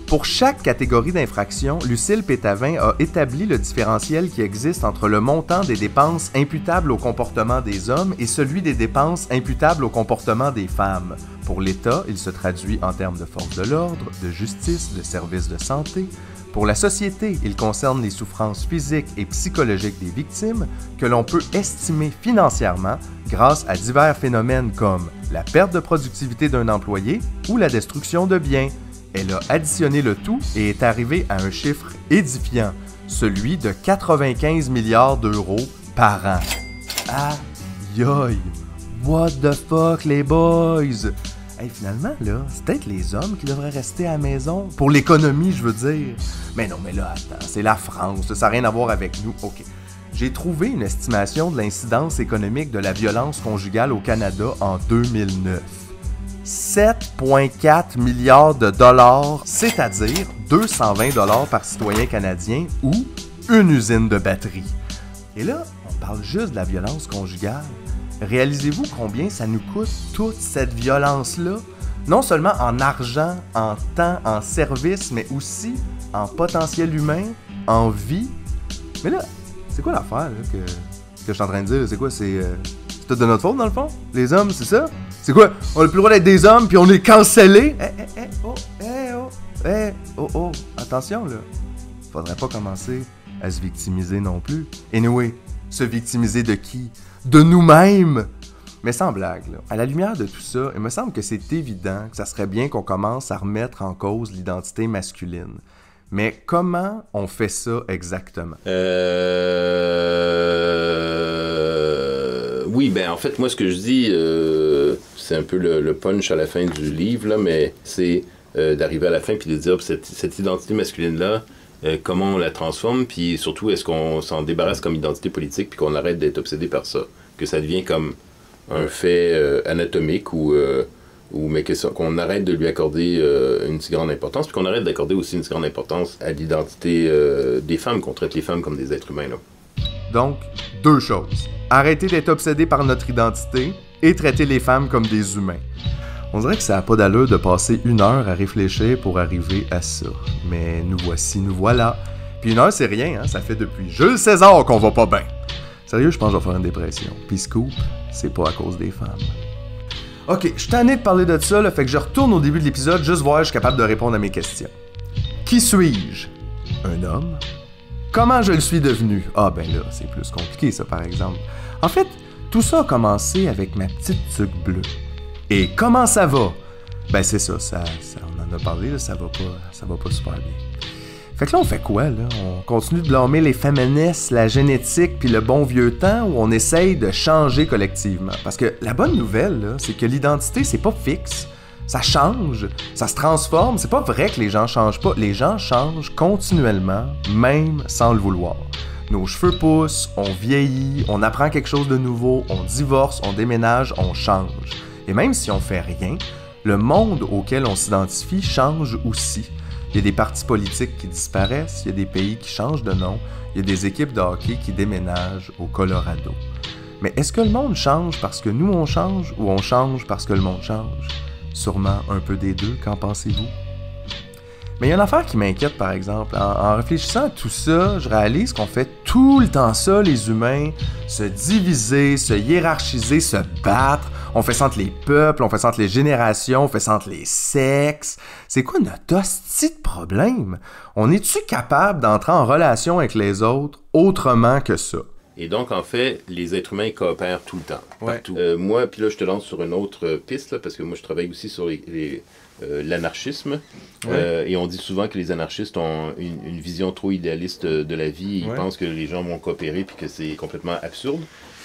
A: Pour chaque catégorie d'infraction, Lucille Pétavin a établi le différentiel qui existe entre le montant des dépenses imputables au comportement des hommes et celui des dépenses imputables au comportement des femmes. Pour l'État, il se traduit en termes de force de l'ordre, de justice, de services de santé. Pour la société, il concerne les souffrances physiques et psychologiques des victimes que l'on peut estimer financièrement grâce à divers phénomènes comme la perte de productivité d'un employé ou la destruction de biens. Elle a additionné le tout et est arrivée à un chiffre édifiant, celui de 95 milliards d'euros par an. Aïe aïe! What the fuck, les boys? Hey, finalement, là, c'est peut-être les hommes qui devraient rester à la maison. Pour l'économie, je veux dire. Mais non, mais là, attends, c'est la France, ça n'a rien à voir avec nous. OK. J'ai trouvé une estimation de l'incidence économique de la violence conjugale au Canada en 2009. 7,4 milliards de dollars, c'est-à-dire 220 dollars par citoyen canadien ou une usine de batterie. Et là, on parle juste de la violence conjugale. Réalisez-vous combien ça nous coûte toute cette violence-là? Non seulement en argent, en temps, en service, mais aussi en potentiel humain, en vie. Mais là, c'est quoi l'affaire là, que je suis en train de dire? C'est quoi? C'est tout de notre faute, dans le fond? Les hommes, c'est ça? C'est quoi? On n'a plus le droit d'être des hommes, puis on est cancellés? Oh, attention, là. Faudrait pas commencer à se victimiser non plus. Anyway, se victimiser de qui? De nous-mêmes! Mais sans blague, là, à la lumière de tout ça, il me semble que c'est évident que ça serait bien qu'on commence à remettre en cause l'identité masculine. Mais comment on fait ça exactement?
H: Oui, ben en fait, moi, ce que je dis, c'est un peu le punch à la fin du livre, là, mais c'est d'arriver à la fin puis de dire cette identité masculine-là, comment on la transforme, puis surtout, est-ce qu'on s'en débarrasse comme identité politique puis qu'on arrête d'être obsédé par ça, que ça devient comme un fait anatomique mais qu'on arrête de lui accorder une si grande importance, puis qu'on arrête d'accorder aussi une si grande importance à l'identité des femmes, qu'on traite les femmes comme des êtres humains, là.
A: Donc, deux choses. Arrêter d'être obsédé par notre identité et traiter les femmes comme des humains. On dirait que ça n'a pas d'allure de passer 1 heure à réfléchir pour arriver à ça. Mais nous voici, nous voilà. Puis 1 heure, c'est rien, hein? Ça fait depuis Jules César qu'on va pas bien. Sérieux, je pense que je vais faire une dépression. Puis scoop, c'est pas à cause des femmes. Ok, je suis tanné de parler de ça, là, fait que je retourne au début de l'épisode juste voir si je suis capable de répondre à mes questions. Qui suis-je? Un homme? Comment je le suis devenu? Ah ben là, c'est plus compliqué ça par exemple. En fait, tout ça a commencé avec ma petite tuque bleue. Et comment ça va? Ben c'est ça, on en a parlé, là, ça va pas super bien. Fait que là, on fait quoi, là? On continue de blâmer les féministes, la génétique, puis le bon vieux temps, ou on essaye de changer collectivement? Parce que la bonne nouvelle, là, c'est que l'identité, c'est pas fixe. Ça change, ça se transforme. C'est pas vrai que les gens changent pas. Les gens changent continuellement, même sans le vouloir. Nos cheveux poussent, on vieillit, on apprend quelque chose de nouveau, on divorce, on déménage, on change. Et même si on fait rien, le monde auquel on s'identifie change aussi. Il y a des partis politiques qui disparaissent, il y a des pays qui changent de nom, il y a des équipes de hockey qui déménagent au Colorado. Mais est-ce que le monde change parce que nous on change ou on change parce que le monde change? Sûrement un peu des deux, qu'en pensez-vous? Mais il y a une affaire qui m'inquiète, par exemple. En réfléchissant à tout ça, je réalise qu'on fait tout le temps ça, les humains. Se diviser, se hiérarchiser, se battre. On fait ça entre les peuples, on fait ça entre les générations, on fait ça entre les sexes. C'est quoi notre hostie de problème? On est-tu capable d'entrer en relation avec les autres autrement que ça?
H: Et donc, en fait, les êtres humains coopèrent tout le temps, partout. Moi, puis là, je te lance sur une autre piste, là, parce que moi, je travaille aussi sur l'anarchisme. Et on dit souvent que les anarchistes ont une vision trop idéaliste de la vie. Ils pensent que les gens vont coopérer puis que c'est complètement absurde.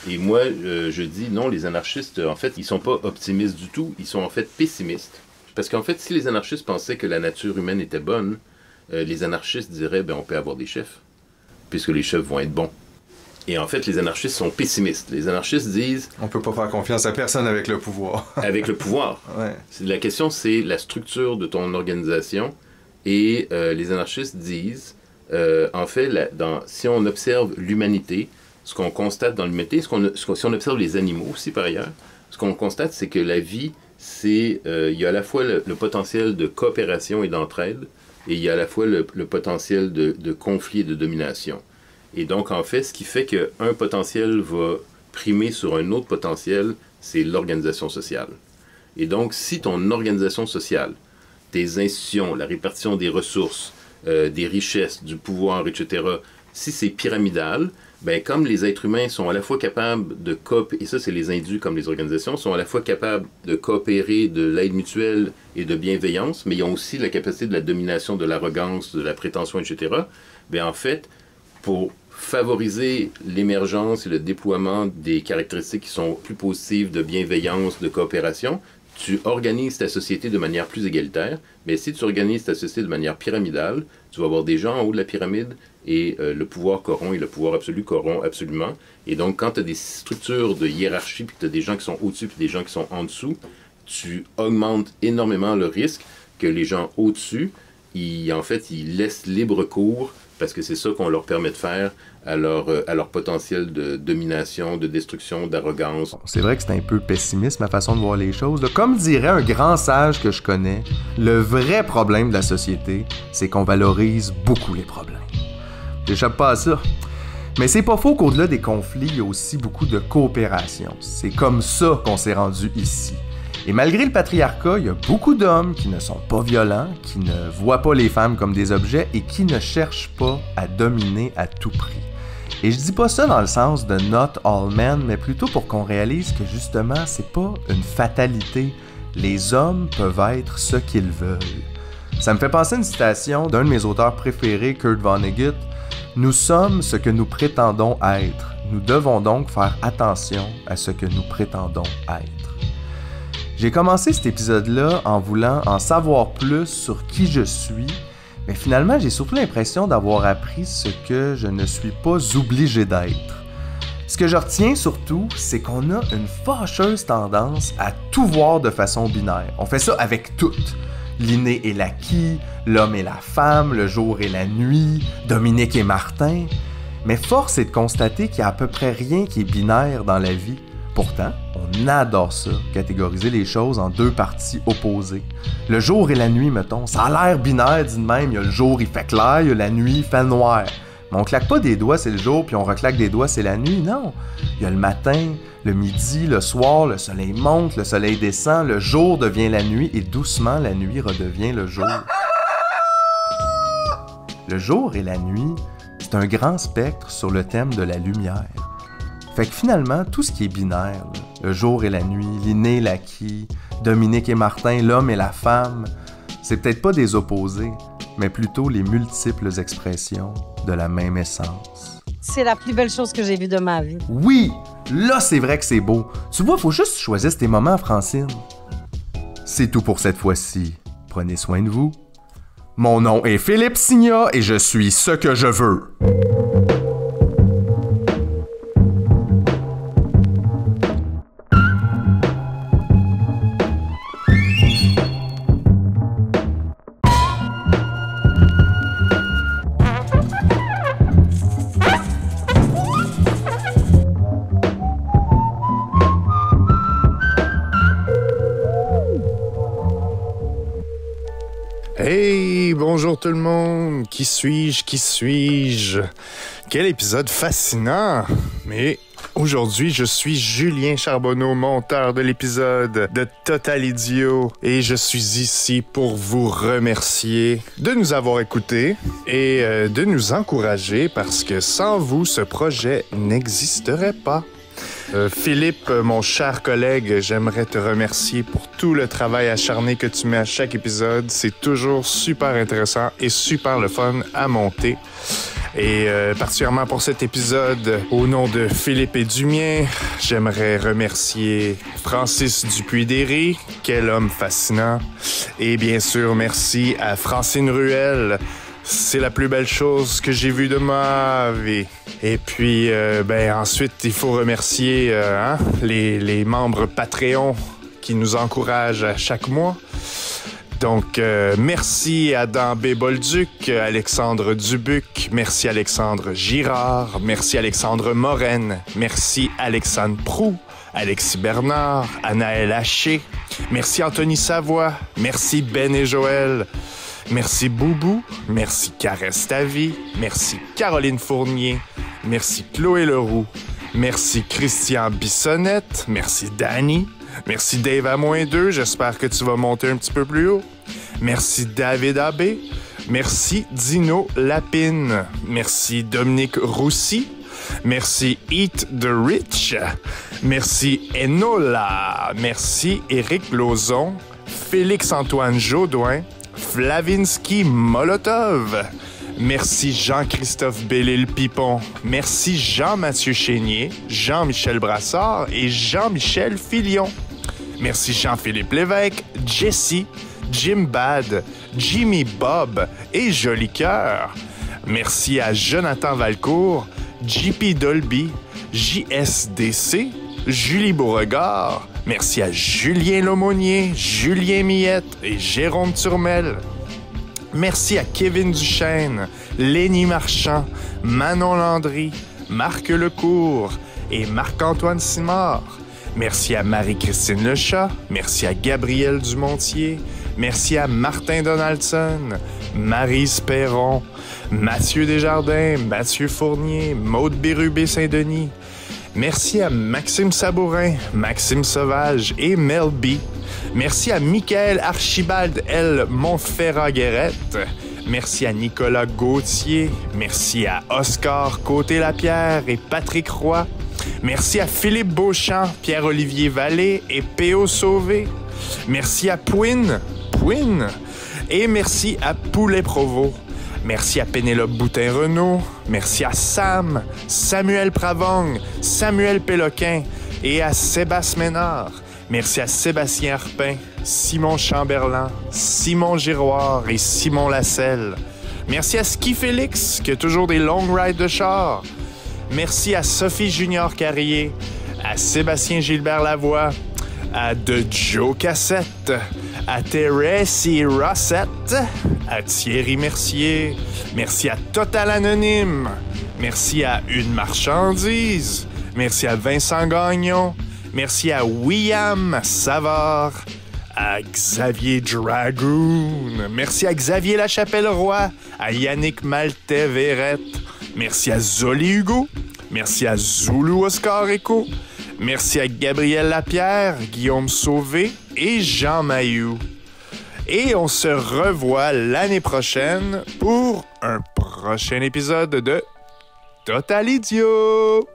H: Et moi, je dis non, les anarchistes, en fait, ils sont pas optimistes du tout, ils sont en fait pessimistes. Parce qu'en fait, si les anarchistes pensaient que la nature humaine était bonne, les anarchistes diraient, on peut avoir des chefs, puisque les chefs vont être bons. Et en fait, les anarchistes sont pessimistes. Les anarchistes disent...
I: On peut pas faire confiance à personne avec le pouvoir.
H: Avec le pouvoir.
I: Ouais.
H: La question, c'est la structure de ton organisation. Et les anarchistes disent, en fait, si on observe l'humanité, ce qu'on constate dans l'humanité, si on observe les animaux aussi par ailleurs, ce qu'on constate, c'est que la vie, il y a à la fois le potentiel de coopération et d'entraide, et il y a à la fois le potentiel de conflit et de domination. Et donc, en fait, ce qui fait qu'un potentiel va primer sur un autre potentiel, c'est l'organisation sociale. Et donc, si ton organisation sociale, tes institutions, la répartition des ressources, des richesses, du pouvoir, etc., si c'est pyramidal, comme les êtres humains sont à la fois capables de coopérer, et ça c'est les indus comme les organisations, sont à la fois capables de coopérer, de l'aide mutuelle et de bienveillance, mais ils ont aussi la capacité de la domination, de l'arrogance, de la prétention, etc., en fait, pour favoriser l'émergence et le déploiement des caractéristiques qui sont plus positives de bienveillance, de coopération, tu organises ta société de manière plus égalitaire. Mais si tu organises ta société de manière pyramidale, tu vas avoir des gens en haut de la pyramide et le pouvoir corrompt et le pouvoir absolu corrompt absolument. Et donc, quand tu as des structures de hiérarchie, puis tu as des gens qui sont au-dessus puis des gens qui sont en dessous, tu augmentes énormément le risque que les gens au-dessus, ils laissent libre cours parce que c'est ça qu'on leur permet de faire à leur potentiel de domination, de destruction, d'arrogance.
A: C'est vrai que c'est un peu pessimiste ma façon de voir les choses. Comme dirait un grand sage que je connais, le vrai problème de la société, c'est qu'on valorise beaucoup les problèmes. J'échappe pas à ça. Mais c'est pas faux qu'au-delà des conflits, il y a aussi beaucoup de coopération. C'est comme ça qu'on s'est rendu ici. Et malgré le patriarcat, il y a beaucoup d'hommes qui ne sont pas violents, qui ne voient pas les femmes comme des objets et qui ne cherchent pas à dominer à tout prix. Et je dis pas ça dans le sens de not all men, mais plutôt pour qu'on réalise que justement, c'est pas une fatalité. Les hommes peuvent être ce qu'ils veulent. Ça me fait penser à une citation d'un de mes auteurs préférés, Kurt Vonnegut. « Nous sommes ce que nous prétendons être. Nous devons donc faire attention à ce que nous prétendons être. » J'ai commencé cet épisode-là en voulant en savoir plus sur qui je suis, mais finalement, j'ai surtout l'impression d'avoir appris ce que je ne suis pas obligé d'être. Ce que je retiens surtout, c'est qu'on a une fâcheuse tendance à tout voir de façon binaire. On fait ça avec tout. L'inné et l'acquis, l'homme et la femme, le jour et la nuit, Dominique et Martin. Mais force est de constater qu'il n'y a à peu près rien qui est binaire dans la vie. Pourtant, on adore ça, catégoriser les choses en deux parties opposées. Le jour et la nuit, mettons, ça a l'air binaire, dit de même, il y a le jour, il fait clair, il y a la nuit, il fait noir. Mais on claque pas des doigts, c'est le jour, puis on reclaque des doigts, c'est la nuit, non. Il y a le matin, le midi, le soir, le soleil monte, le soleil descend, le jour devient la nuit, et doucement, la nuit redevient le jour. Le jour et la nuit, c'est un grand spectre sur le thème de la lumière. Fait que finalement, tout ce qui est binaire, là, le jour et la nuit, l'inné, l'acquis, Dominique et Martin, l'homme et la femme, c'est peut-être pas des opposés, mais plutôt les multiples expressions de la même essence.
E: C'est la plus belle chose que j'ai vue de ma vie.
A: Oui! Là, c'est vrai que c'est beau. Tu vois, faut juste choisir tes moments, Francine. C'est tout pour cette fois-ci. Prenez soin de vous. Mon nom est Philippe Signa et je suis ce que je veux.
M: Hey, bonjour tout le monde! Qui suis-je? Quel épisode fascinant! Mais aujourd'hui, je suis Julien Charbonneau, monteur de l'épisode de Total Idiot, et je suis ici pour vous remercier de nous avoir écoutés et de nous encourager parce que sans vous, ce projet n'existerait pas. Philippe, mon cher collègue, j'aimerais te remercier pour tout le travail acharné que tu mets à chaque épisode. C'est toujours super intéressant et super le fun à monter. Et particulièrement pour cet épisode, au nom de Philippe et du mien, j'aimerais remercier Francis Dupuis-Déry, quel homme fascinant. Et bien sûr, merci à Francine Ruel. C'est la plus belle chose que j'ai vue de ma vie. Et puis, ensuite, il faut remercier les membres Patreon qui nous encouragent à chaque mois. Donc, merci à Adam B. Bolduc, Alexandre Dubuc, merci Alexandre Girard, merci Alexandre Morène, merci Alexandre Proux, Alexis Bernard, Anaël Haché, merci Anthony Savoie, merci Ben et Joël, merci Boubou, merci Caresse ta vie, merci Caroline Fournier, merci Chloé Leroux, merci Christian Bissonnette, merci Danny, merci Dave à -2, j'espère que tu vas monter un petit peu plus haut. Merci David Abbé, merci Dino Lapine, merci Dominique Roussy, merci Eat the Rich, merci Enola, merci Éric Lauzon, Félix-Antoine Jaudoin, Flavinsky Molotov, merci Jean-Christophe Bellil-Pipon, merci Jean-Mathieu Chénier, Jean-Michel Brassard et Jean-Michel Filion. Merci Jean-Philippe Lévesque, Jessie, Jim Bad, Jimmy Bob et Joli Cœur. Merci à Jonathan Valcourt, JP Dolby, JSDC, Julie Beauregard. Merci à Julien Laumonier, Julien Millette et Jérôme Turmel. Merci à Kevin Duchesne, Lénie Marchand, Manon Landry, Marc Lecourt et Marc-Antoine Simard. Merci à Marie-Christine Lechat, merci à Gabriel Dumontier, merci à Martin Donaldson, Maryse Perron, Mathieu Desjardins, Mathieu Fournier, Maude Bérubé-Saint-Denis. Merci à Maxime Sabourin, Maxime Sauvage et Mel B. Merci à Michael Archibald L. Montferrand-Guérette. Merci à Nicolas Gauthier. Merci à Oscar Côté-Lapierre et Patrick Roy. Merci à Philippe Beauchamp, Pierre-Olivier Vallée et P.O. Sauvé. Merci à Pouine. Et merci à Poulet Provo. Merci à Pénélope Boutin-Renaud. Merci à Sam, Samuel Pravong, Samuel Péloquin et à Sébastien Ménard. Merci à Sébastien Arpin, Simon Chamberlain, Simon Giroir et Simon Lasselle. Merci à Ski Félix, qui a toujours des long rides de char. Merci à Sophie Junior Carrier, à Sébastien Gilbert Lavoie, à The Joe Cassette, à Thérèse Rossette, à Thierry Mercier, merci à Total Anonyme, merci à Une Marchandise, merci à Vincent Gagnon, merci à William Savard, à Xavier Dragoon, merci à Xavier Lachapelle-Roy, à Yannick Maltais-Verrette, merci à Zoli Hugo, merci à Zulu Oscar Eco, merci à Gabriel Lapierre, Guillaume Sauvé et Jean Mailloux. Et on se revoit l'année prochaine pour un prochain épisode de Total Idiot!